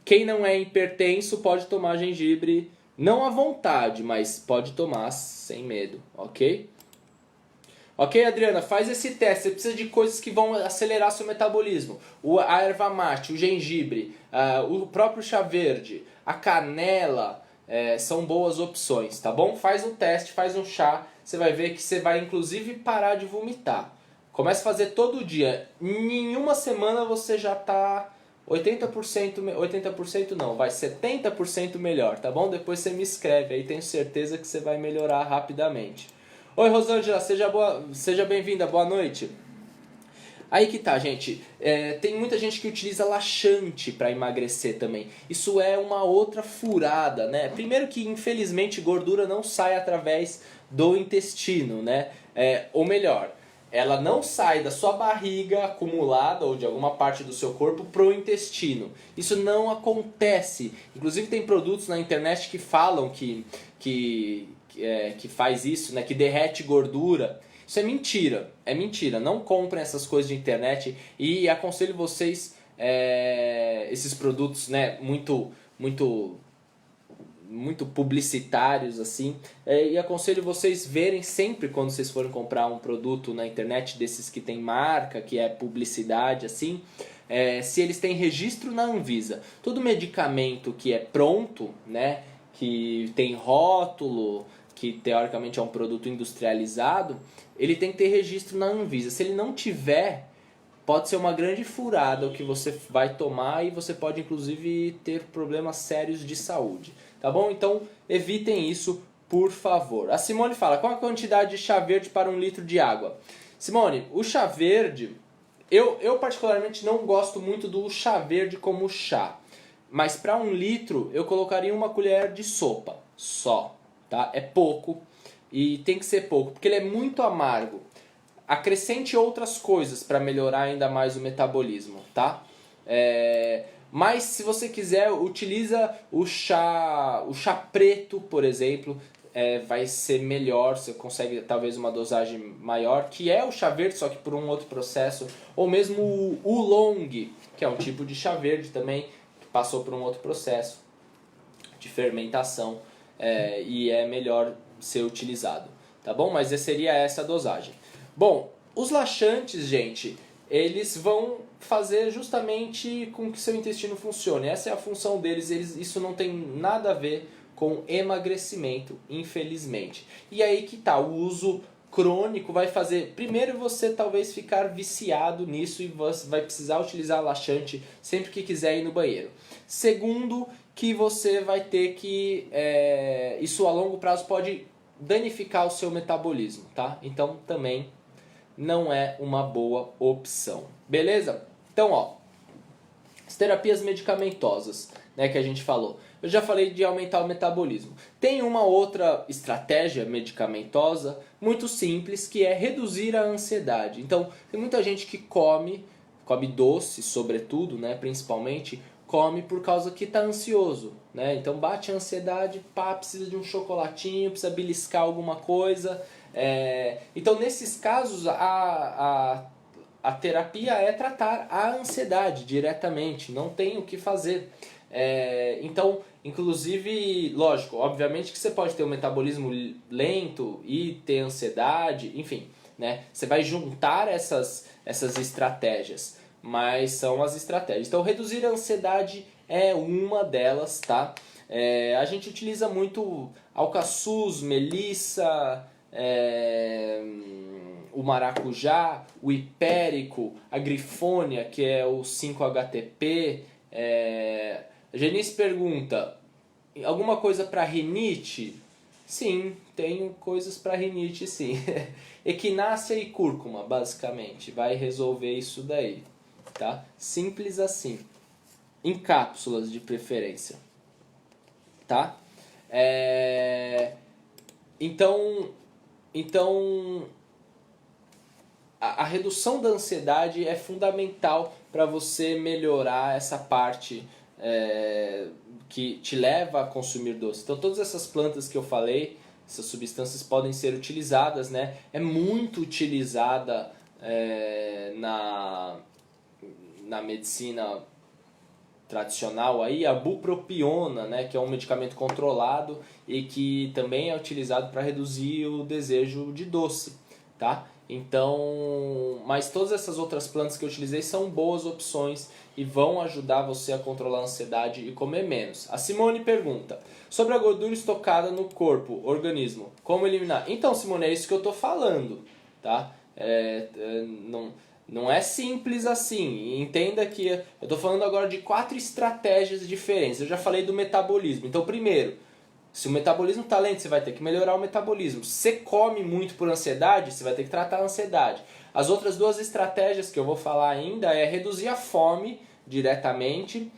A: Quem não é hipertenso pode tomar gengibre, não à vontade, mas pode tomar sem medo, ok? Ok, Adriana, faz esse teste. Você precisa de coisas que vão acelerar seu metabolismo. A erva mate, o gengibre, o próprio chá verde, a canela, são boas opções, tá bom? Faz um teste, faz um chá, você vai ver que você vai inclusive parar de vomitar. Comece a fazer todo dia. Em uma semana você já está 80% não, vai 70% melhor, tá bom? Depois você me escreve aí, tenho certeza que você vai melhorar rapidamente. Oi, Rosângela, seja bem-vinda, boa noite. Aí que tá, gente, tem muita gente que utiliza laxante para emagrecer também. Isso é uma outra furada, né? Primeiro que, infelizmente, gordura não sai através do intestino, né? Ou melhor, ela não sai da sua barriga acumulada ou de alguma parte do seu corpo pro intestino. Isso não acontece. Inclusive tem produtos na internet que falam que faz isso, né? Que derrete gordura. Isso é mentira. Não comprem essas coisas de internet e aconselho vocês, esses produtos, né, muito publicitários assim, e aconselho vocês verem sempre quando vocês forem comprar um produto na internet desses que tem marca, que é publicidade assim, se eles têm registro na Anvisa. Todo medicamento que é pronto, né, que tem rótulo, que teoricamente é um produto industrializado, ele tem que ter registro na Anvisa. Se ele não tiver, pode ser uma grande furada o que você vai tomar e você pode inclusive ter problemas sérios de saúde. Tá bom? Então evitem isso, por favor. A Simone fala, qual a quantidade de chá verde para 1 litro de água? Simone, o chá verde, eu particularmente não gosto muito do chá verde como chá. Mas para 1 litro eu colocaria 1 colher de sopa, só. Tá? É pouco e tem que ser pouco, porque ele é muito amargo. acrescente outras coisas para melhorar ainda mais o metabolismo, tá? Mas se você quiser, utiliza o chá preto, por exemplo, vai ser melhor, você consegue talvez uma dosagem maior, que é o chá verde, só que por um outro processo, ou mesmo o oolong, que é um tipo de chá verde também, que passou por um outro processo de fermentação, e é melhor ser utilizado, tá bom? Mas seria essa a dosagem. Bom, os laxantes, gente, eles vão fazer justamente com que seu intestino funcione. Essa é a função deles, isso não tem nada a ver com emagrecimento, infelizmente. E aí que tá, o uso crônico vai fazer, primeiro, você talvez ficar viciado nisso e você vai precisar utilizar laxante sempre que quiser ir no banheiro. Segundo, que você vai ter que, isso a longo prazo pode danificar o seu metabolismo, tá? Então também não é uma boa opção. Beleza? Então, ó, as terapias medicamentosas, né, que a gente falou. Eu já falei de aumentar o metabolismo. Tem uma outra estratégia medicamentosa muito simples, que é reduzir a ansiedade. Então, tem muita gente que come doce, sobretudo, né, principalmente, come por causa que está ansioso, né? Então bate a ansiedade, precisa de um chocolatinho, precisa beliscar alguma coisa. Então nesses casos a terapia é tratar a ansiedade diretamente, não tem o que fazer. Então, inclusive, lógico, obviamente que você pode ter um metabolismo lento e ter ansiedade, enfim, né? Você vai juntar essas estratégias, mas são as estratégias. Então, reduzir a ansiedade é uma delas, tá? A gente utiliza muito alcaçuz, melissa, o maracujá, o hipérico, a grifônia, que é o 5-HTP. A Genice pergunta, alguma coisa para rinite? Sim, tenho coisas para rinite, sim. Equinácea e cúrcuma, basicamente, vai resolver isso daí, tá? Simples assim. Em cápsulas de preferência, tá? Então a redução da ansiedade é fundamental para você melhorar essa parte que te leva a consumir doce. Então todas essas plantas que eu falei, essas substâncias podem ser utilizadas, né? É muito utilizada na medicina tradicional aí, a bupropiona, né, que é um medicamento controlado e que também é utilizado para reduzir o desejo de doce, tá? Então, mas todas essas outras plantas que eu utilizei são boas opções e vão ajudar você a controlar a ansiedade e comer menos. A Simone pergunta, sobre a gordura estocada no corpo, organismo, como eliminar? Então, Simone, é isso que eu tô falando, tá? Não é simples assim. Entenda que eu estou falando agora de 4 estratégias diferentes. Eu já falei do metabolismo. Então, primeiro, se o metabolismo está lento, você vai ter que melhorar o metabolismo. Se você come muito por ansiedade, você vai ter que tratar a ansiedade. As outras 2 estratégias que eu vou falar ainda é reduzir a fome diretamente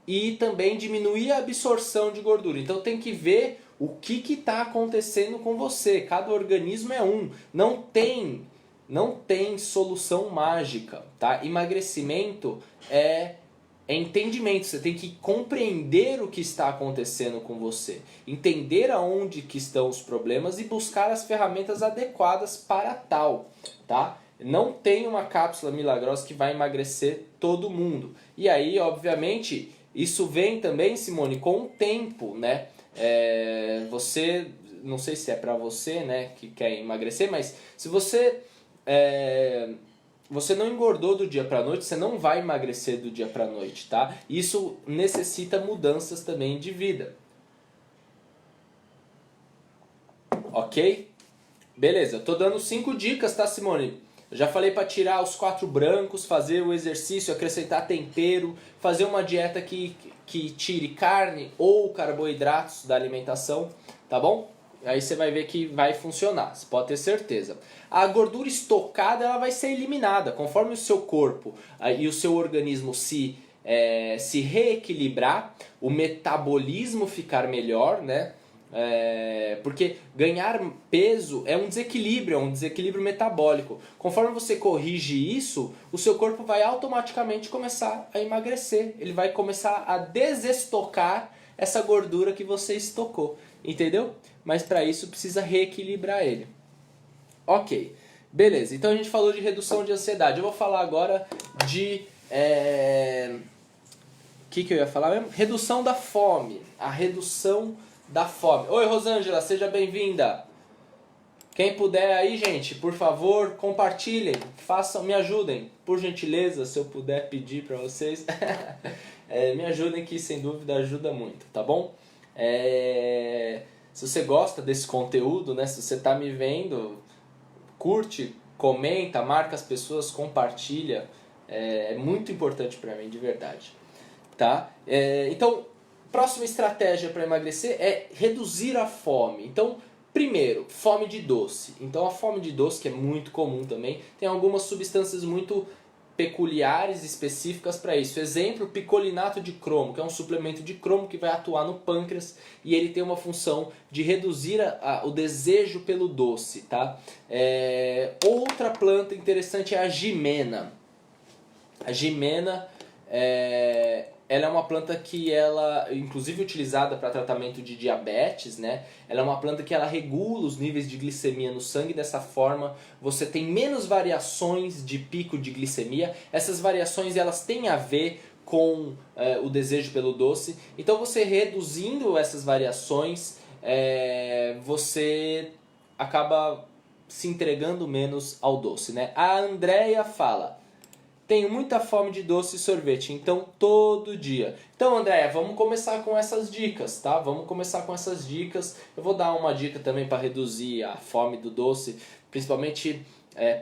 A: e também diminuir a absorção de gordura. Então tem que ver o que está acontecendo com você. Cada organismo é um. Não tem solução mágica, tá? Emagrecimento é entendimento. Você tem que compreender o que está acontecendo com você, entender aonde que estão os problemas e buscar as ferramentas adequadas para tal, tá? Não tem uma cápsula milagrosa que vai emagrecer todo mundo. E aí, obviamente, isso vem também, Simone, com o tempo, né? Você, não sei se é para você, né, que quer emagrecer, mas se você não engordou do dia para noite, você não vai emagrecer do dia para noite, tá? Isso necessita mudanças também de vida. Ok? Beleza, eu tô dando 5 dicas, tá, Simone? Eu já falei para tirar os 4 brancos, fazer o exercício, acrescentar tempero, fazer uma dieta que tire carne ou carboidratos da alimentação, tá bom? Aí você vai ver que vai funcionar, você pode ter certeza. A gordura estocada ela vai ser eliminada conforme o seu corpo e o seu organismo se reequilibrar, o metabolismo ficar melhor, né? Porque ganhar peso é um desequilíbrio metabólico. Conforme você corrige isso, o seu corpo vai automaticamente começar a emagrecer. Ele vai começar a desestocar essa gordura que você estocou, entendeu? Mas para isso precisa reequilibrar ele. Ok, beleza. Então a gente falou de redução de ansiedade. Eu vou falar agora de... que eu ia falar mesmo? Redução da fome. A redução da fome. Oi, Rosângela, seja bem-vinda. Quem puder aí, gente, por favor, compartilhem, façam, me ajudem, por gentileza, se eu puder pedir para vocês. Me ajudem que, sem dúvida, ajuda muito, tá bom? Se você gosta desse conteúdo, né, se você tá me vendo, curte, comenta, marca as pessoas, compartilha. É muito importante para mim, de verdade. Tá? Então, próxima estratégia para emagrecer é reduzir a fome. Então, primeiro, fome de doce. Então, a fome de doce, que é muito comum também, tem algumas substâncias muito peculiares, específicas para isso. Exemplo, picolinato de cromo, que é um suplemento de cromo que vai atuar no pâncreas e ele tem uma função de reduzir o desejo pelo doce. Tá? Outra planta interessante é a gimena. A gimena ela é uma planta que ela, inclusive utilizada para tratamento de diabetes, né? Ela é uma planta que ela regula os níveis de glicemia no sangue, dessa forma você tem menos variações de pico de glicemia. Essas variações elas têm a ver com o desejo pelo doce. Então você reduzindo essas variações, você acaba se entregando menos ao doce, né? A Andrea fala: tenho muita fome de doce e sorvete, então todo dia. Então, André, vamos começar com essas dicas, tá? Vamos começar com essas dicas. Eu vou dar uma dica também para reduzir a fome do doce, principalmente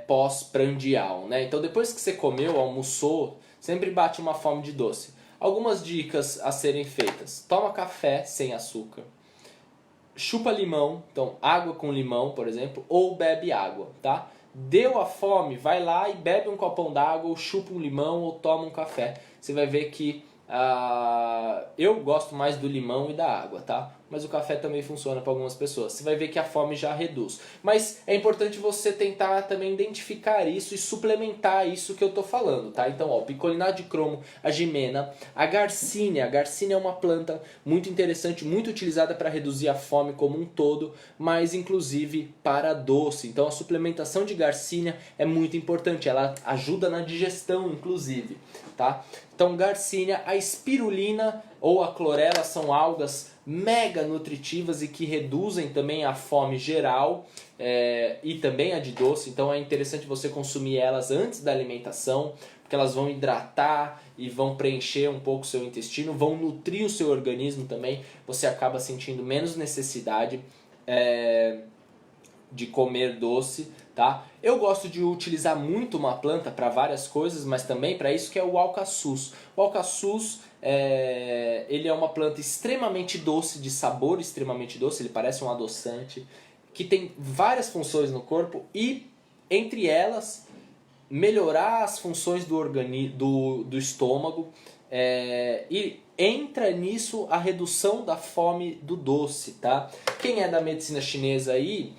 A: pós-prandial, né? Então, depois que você comeu, almoçou, sempre bate uma fome de doce. Algumas dicas a serem feitas. Toma café sem açúcar. Chupa limão, então água com limão, por exemplo, ou bebe água, tá? Deu a fome, vai lá e bebe um copão d'água, ou chupa um limão, ou toma um café. Você vai ver que eu gosto mais do limão e da água, tá? Mas o café também funciona para algumas pessoas. Você vai ver que a fome já reduz. Mas é importante você tentar também identificar isso e suplementar isso que eu tô falando, tá? Então, ó, o picolinato de cromo, a gimena, a garcínia. A garcínia é uma planta muito interessante, muito utilizada para reduzir a fome como um todo, mas inclusive para doce. Então, a suplementação de garcínia é muito importante. Ela ajuda na digestão, inclusive, tá? Então, garcínia, a espirulina ou a clorela são algas mega nutritivas e que reduzem também a fome geral e também a de doce. Então é interessante você consumir elas antes da alimentação, porque elas vão hidratar e vão preencher um pouco o seu intestino, vão nutrir o seu organismo também. Você acaba sentindo menos necessidade de comer doce, tá? Eu gosto de utilizar muito uma planta para várias coisas, mas também para isso, que é o alcaçuz. O alcaçuz ele é uma planta extremamente doce, de sabor extremamente doce, ele parece um adoçante, que tem várias funções no corpo e, entre elas, melhorar as funções do estômago, e entra nisso a redução da fome do doce, tá? Quem é da medicina chinesa aí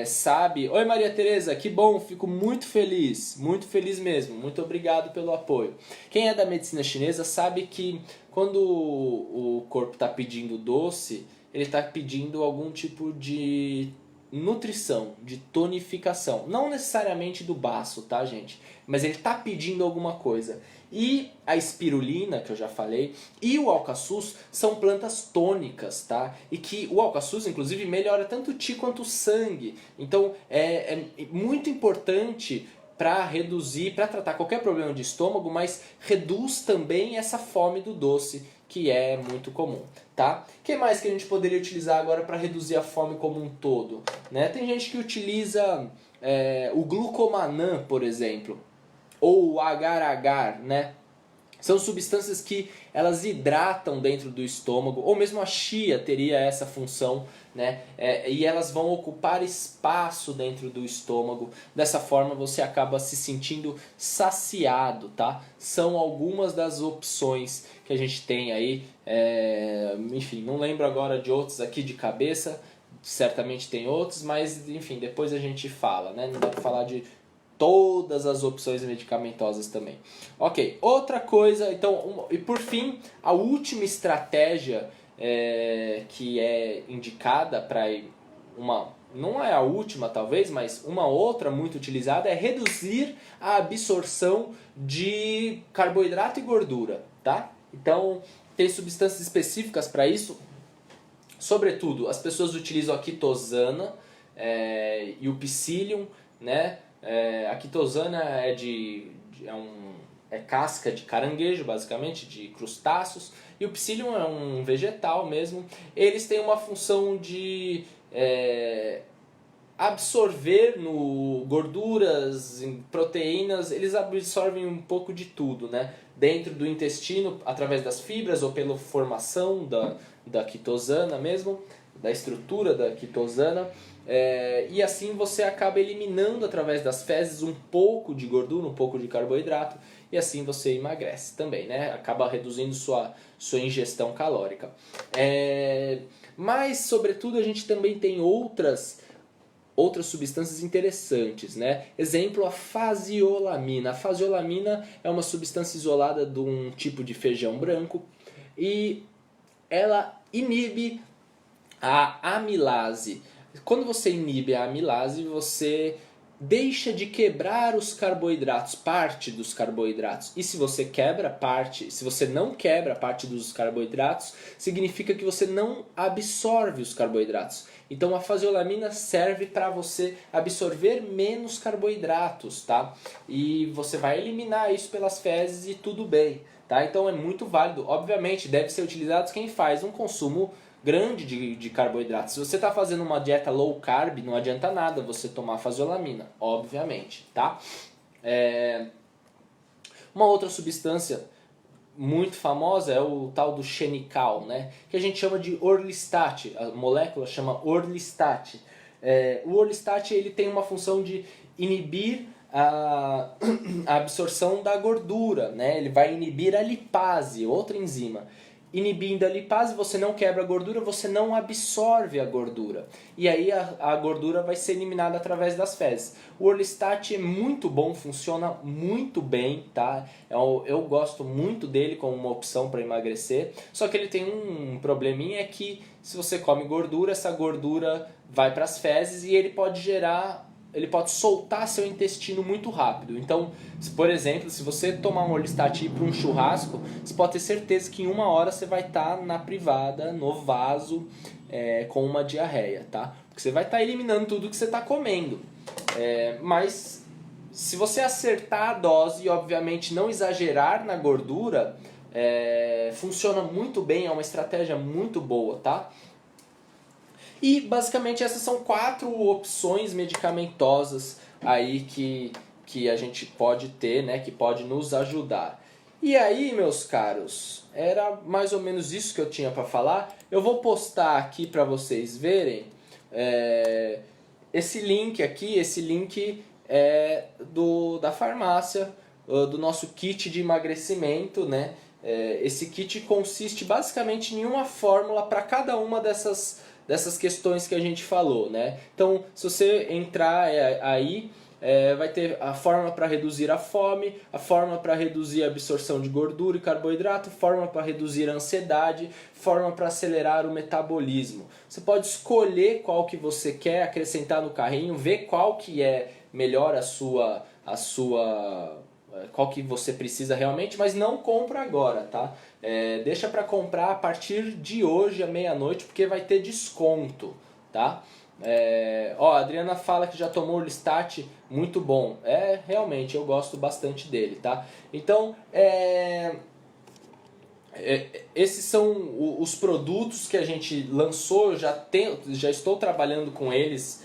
A: sabe... Oi, Maria Tereza, que bom, fico muito feliz mesmo, muito obrigado pelo apoio. Quem é da medicina chinesa sabe que quando o corpo está pedindo doce, ele está pedindo algum tipo de nutrição, de tonificação. Não necessariamente do baço, tá, gente? Mas ele está pedindo alguma coisa. E a espirulina, que eu já falei, e o alcaçuz são plantas tônicas, tá? E que o alcaçuz, inclusive, melhora tanto o ti quanto o sangue. Então, é muito importante para reduzir, para tratar qualquer problema de estômago, mas reduz também essa fome do doce, que é muito comum, tá? O que mais que a gente poderia utilizar agora para reduzir a fome como um todo, né? Tem gente que utiliza o glucomannan, por exemplo, ou o agar-agar, né? São substâncias que elas hidratam dentro do estômago, ou mesmo a chia teria essa função, né? E elas vão ocupar espaço dentro do estômago. Dessa forma você acaba se sentindo saciado, tá? São algumas das opções que a gente tem aí. Enfim, não lembro agora de outros aqui de cabeça, certamente tem outros, mas enfim, depois a gente fala, né? Não dá pra falar de todas as opções medicamentosas também. Ok, outra coisa, então, e por fim, a última estratégia que é indicada para não é a última talvez, mas uma outra muito utilizada é reduzir a absorção de carboidrato e gordura, tá? Então, tem substâncias específicas para isso. Sobretudo, as pessoas utilizam a quitosana e o psyllium, né? A quitosana é casca de caranguejo, basicamente, de crustáceos, e o psyllium é um vegetal mesmo. Eles têm uma função de absorver no gorduras, proteínas, eles absorvem um pouco de tudo, né? Dentro do intestino, através das fibras ou pela formação da quitosana mesmo, da estrutura da quitosana. E assim você acaba eliminando através das fezes um pouco de gordura, um pouco de carboidrato, e assim você emagrece também, né? Acaba reduzindo sua ingestão calórica. Mas, sobretudo, a gente também tem outras substâncias interessantes, né? Exemplo, a faseolamina. A faseolamina é uma substância isolada de um tipo de feijão branco e ela inibe a amilase. Quando você inibe a amilase, você deixa de quebrar os carboidratos, parte dos carboidratos. E se você não quebra parte dos carboidratos, significa que você não absorve os carboidratos. Então a faseolamina serve para você absorver menos carboidratos, tá? E você vai eliminar isso pelas fezes e tudo bem, tá? Então é muito válido. Obviamente deve ser utilizado quem faz um consumo grande de carboidratos. Se você está fazendo uma dieta low carb, não adianta nada você tomar faseolamina, obviamente, tá? Uma outra substância muito famosa é o tal do xenical, né? Que a gente chama de orlistat, a molécula chama orlistat. O orlistat ele tem uma função de inibir a absorção da gordura, né? Ele vai inibir a lipase, outra enzima. Inibindo a lipase, você não quebra a gordura, você não absorve a gordura. E aí a gordura vai ser eliminada através das fezes. O orlistat é muito bom, funciona muito bem, tá? Eu gosto muito dele como uma opção para emagrecer. Só que ele tem um probleminha, é que se você come gordura, essa gordura vai para as fezes e ele pode soltar seu intestino muito rápido. Então, por exemplo, se você tomar um orlistat e ir para um churrasco, você pode ter certeza que em 1 hora você vai estar na privada, no vaso, com uma diarreia, tá? Porque você vai estar eliminando tudo que você está comendo. Mas se você acertar a dose e obviamente não exagerar na gordura, funciona muito bem, é uma estratégia muito boa, tá? E basicamente essas são 4 opções medicamentosas aí que a gente pode ter, né, que pode nos ajudar. E aí, meus caros, era mais ou menos isso que eu tinha para falar. Eu vou postar aqui para vocês verem esse link aqui. Esse link é da farmácia, do nosso kit de emagrecimento, né? Esse kit consiste basicamente em uma fórmula para cada uma dessas questões que a gente falou, né? Então, se você entrar aí, vai ter a fórmula para reduzir a fome, a fórmula para reduzir a absorção de gordura e carboidrato, fórmula para reduzir a ansiedade, fórmula para acelerar o metabolismo. Você pode escolher qual que você quer acrescentar no carrinho, ver qual que é melhor qual que você precisa realmente, mas não compra agora, tá? Deixa para comprar a partir de hoje à meia-noite, porque vai ter desconto, tá? A Adriana fala que já tomou o Orlistat, muito bom. Realmente, eu gosto bastante dele, tá? Então, esses são os produtos que a gente lançou, já estou trabalhando com eles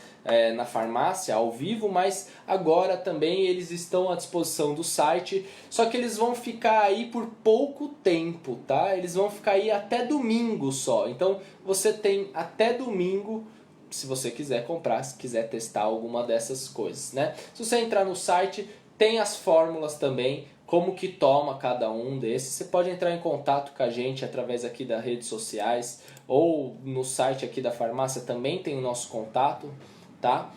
A: na farmácia ao vivo, mas agora também eles estão à disposição do site, só que eles vão ficar aí por pouco tempo, tá? Eles vão ficar aí até domingo só, então você tem até domingo se você quiser comprar, se quiser testar alguma dessas coisas, né? Se você entrar no site, tem as fórmulas também, como que toma cada um desses. Você pode entrar em contato com a gente através aqui das redes sociais ou no site aqui da farmácia também tem o nosso contato, tá?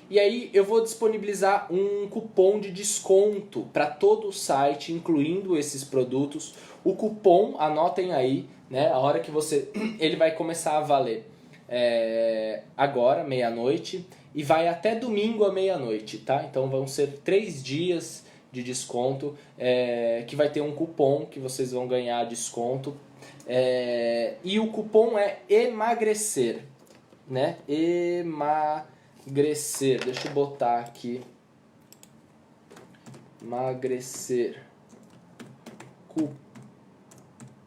A: E aí eu vou disponibilizar um cupom de desconto para todo o site, incluindo esses produtos. O cupom, anotem aí, né? A hora que você... ele vai começar a valer agora, meia-noite, e vai até domingo à meia-noite, tá? Então vão ser 3 dias de desconto, que vai ter um cupom que vocês vão ganhar desconto, e o cupom é emagrecer, né? Emagrecer, deixa eu botar aqui, emagrecer,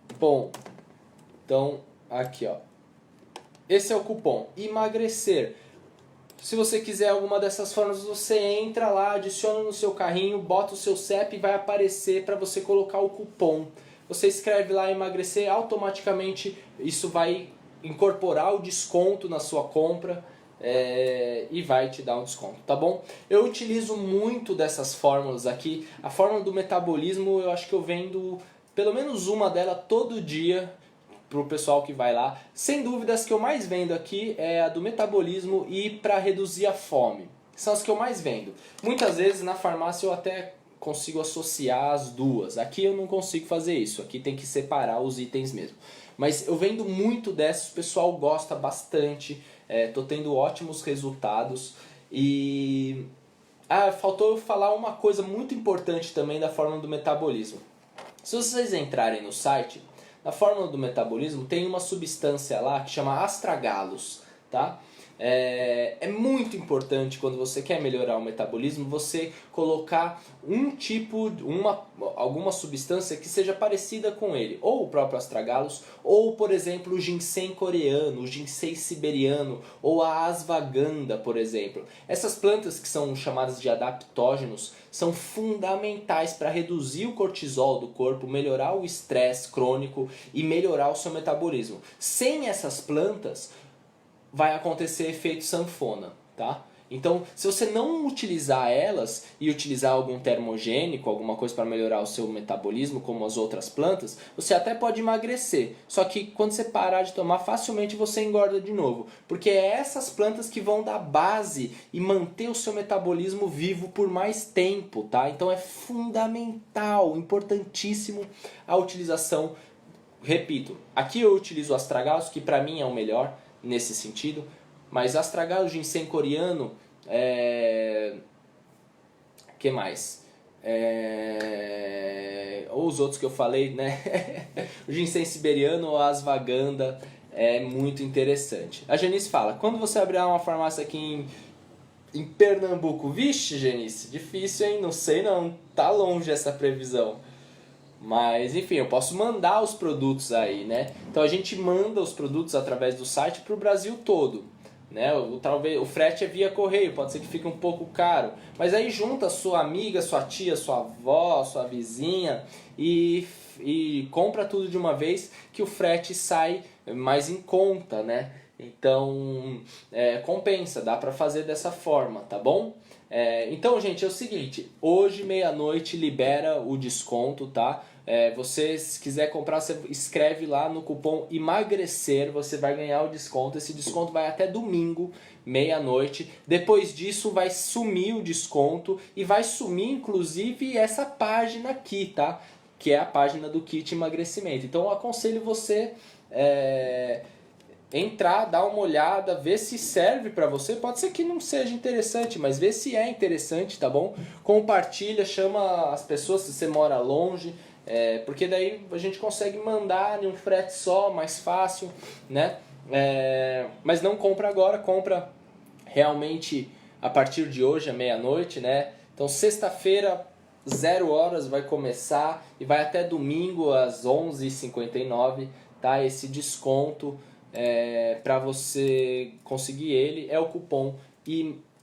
A: cupom, então aqui ó, esse é o cupom, emagrecer. Se você quiser alguma dessas formas, você entra lá, adiciona no seu carrinho, bota o seu CEP e vai aparecer para você colocar o cupom. Você escreve lá emagrecer, automaticamente isso vai incorporar o desconto na sua compra e vai te dar um desconto, tá bom? Eu utilizo muito dessas fórmulas aqui. A fórmula do metabolismo, eu acho que eu vendo pelo menos uma dela todo dia para o pessoal que vai lá. Sem dúvidas, que eu mais vendo aqui é a do metabolismo e para reduzir a fome. São as que eu mais vendo. Muitas vezes na farmácia eu até consigo associar as duas. Aqui eu não consigo fazer isso. Aqui tem que separar os itens mesmo. Mas eu vendo muito dessas, o pessoal gosta bastante. Tô tendo ótimos resultados. E... faltou eu falar uma coisa muito importante também da fórmula do metabolismo. Se vocês entrarem no site, na fórmula do metabolismo tem uma substância lá que chama astragalos, tá? É muito importante quando você quer melhorar o metabolismo você colocar alguma substância que seja parecida com ele, ou o próprio astragalos, ou por exemplo o ginseng coreano, o ginseng siberiano, ou a ashwagandha, por exemplo. Essas plantas que são chamadas de adaptógenos são fundamentais para reduzir o cortisol do corpo, melhorar o estresse crônico e melhorar o seu metabolismo. Sem essas plantas vai acontecer efeito sanfona, tá? Então, se você não utilizar elas e utilizar algum termogênico, alguma coisa para melhorar o seu metabolismo, como as outras plantas, você até pode emagrecer. Só que quando você parar de tomar, facilmente você engorda de novo. Porque é essas plantas que vão dar base e manter o seu metabolismo vivo por mais tempo, tá? Então é fundamental, importantíssimo a utilização. Repito, aqui eu utilizo o astragalos, que para mim é o melhor nesse sentido, mas astragalos, ginseng coreano, que mais? Ou os outros que eu falei, né? O ginseng siberiano ou a ashwagandha é muito interessante. A Genice fala, quando você abrir uma farmácia aqui em Pernambuco, vixe, Genice, difícil, hein? Não sei não, tá longe essa previsão. Mas enfim, eu posso mandar os produtos aí, né? Então a gente manda os produtos através do site para o Brasil todo, né? Talvez o frete é via correio, pode ser que fique um pouco caro, mas aí junta sua amiga, sua tia, sua avó, sua vizinha e compra tudo de uma vez, que o frete sai mais em conta, né? Então compensa, dá para fazer dessa forma, tá bom? Então, gente, é o seguinte, hoje meia-noite libera o desconto, tá? Você, se quiser comprar, você escreve lá no cupom emagrecer, você vai ganhar o desconto. Esse desconto vai até domingo, meia-noite. Depois disso vai sumir o desconto e vai sumir inclusive essa página aqui, tá? Que é a página do kit emagrecimento. Então eu aconselho você entrar, dar uma olhada, ver se serve para você. Pode ser que não seja interessante, mas vê se é interessante, tá bom? Compartilha, chama as pessoas se você mora longe, porque daí a gente consegue mandar em um frete só, mais fácil, né? Mas não compra agora, compra realmente a partir de hoje, à meia-noite, né? Então sexta-feira, 0 horas vai começar e vai até domingo às 11h59, tá? Esse desconto para você conseguir ele é o cupom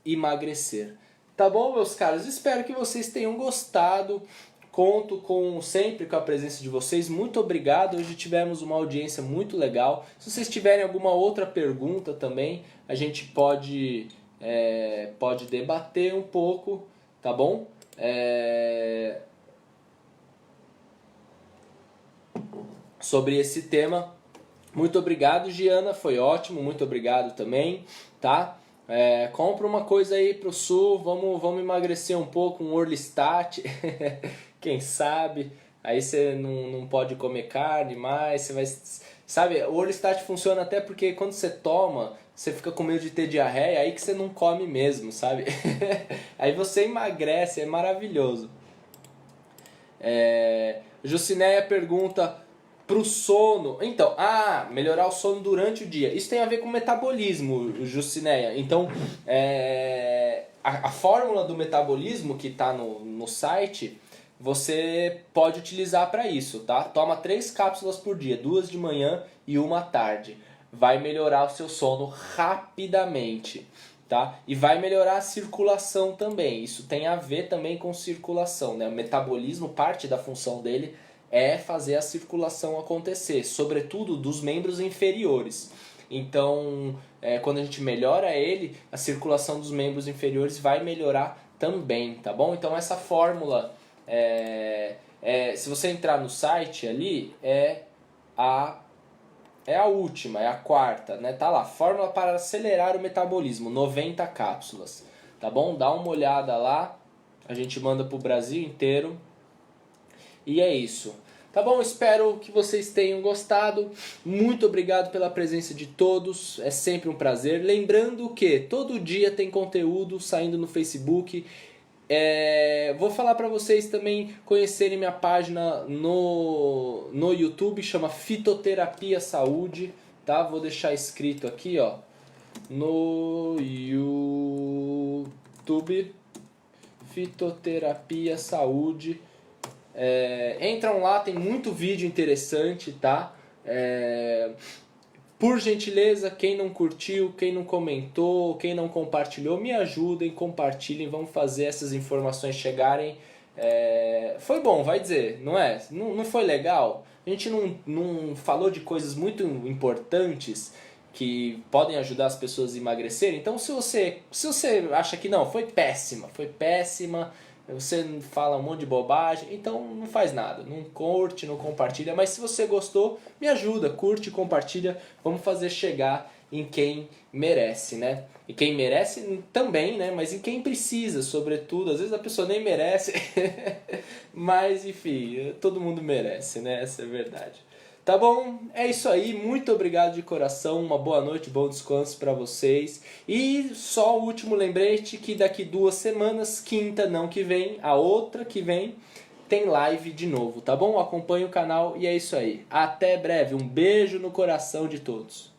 A: emagrecer. Tá bom, meus caros? Espero que vocês tenham gostado. Conto sempre com a presença de vocês. Muito obrigado. Hoje tivemos uma audiência muito legal. Se vocês tiverem alguma outra pergunta também, a gente pode debater um pouco, tá bom? Sobre esse tema. Muito obrigado, Giana. Foi ótimo. Muito obrigado também, tá? Compra uma coisa aí pro sul. Vamos emagrecer um pouco, um Orlistat. Quem sabe? Aí você não pode comer carne mais, você vai... Sabe, o Orlistat funciona até porque quando você toma, você fica com medo de ter diarreia, aí que você não come mesmo, sabe? Aí você emagrece, é maravilhoso. Jucinéia pergunta pro sono. Então, melhorar o sono durante o dia. Isso tem a ver com metabolismo, Jucinéia. Então, a fórmula do metabolismo que está no site... Você pode utilizar para isso, tá? Toma 3 cápsulas por dia, 2 de manhã e 1 à tarde. Vai melhorar o seu sono rapidamente, tá? E vai melhorar a circulação também. Isso tem a ver também com circulação, né? O metabolismo, parte da função dele é fazer a circulação acontecer, sobretudo dos membros inferiores. Então, quando a gente melhora ele, a circulação dos membros inferiores vai melhorar também, tá bom? Então essa fórmula... se você entrar no site ali, é a última, é a quarta, né? Tá lá, fórmula para acelerar o metabolismo, 90 cápsulas, tá bom? Dá uma olhada lá, a gente manda pro Brasil inteiro. E é isso. Tá bom? Espero que vocês tenham gostado. Muito obrigado pela presença de todos. É sempre um prazer. Lembrando que todo dia tem conteúdo saindo no Facebook. Vou falar para vocês também conhecerem minha página no YouTube, chama Fitoterapia Saúde, tá? Vou deixar escrito aqui, ó, no YouTube, Fitoterapia Saúde. Entram lá, tem muito vídeo interessante, tá? Por gentileza, quem não curtiu, quem não comentou, quem não compartilhou, me ajudem, compartilhem, vamos fazer essas informações chegarem. Foi bom, vai dizer, não é? Não foi legal? A gente não falou de coisas muito importantes que podem ajudar as pessoas a emagrecerem? Então, se você acha que não, foi péssima, você fala um monte de bobagem, então não faz nada, não curte, não compartilha, mas se você gostou, me ajuda, curte, compartilha, vamos fazer chegar em quem merece, né? E quem merece também, né? Mas em quem precisa, sobretudo, às vezes a pessoa nem merece, mas enfim, todo mundo merece, né? Essa é a verdade. Tá bom? É isso aí, muito obrigado de coração, uma boa noite, bom descanso para vocês. E só o último lembrete que daqui 2 semanas, quinta não que vem, a outra que vem, tem live de novo, tá bom? Acompanhe o canal e é isso aí. Até breve, um beijo no coração de todos.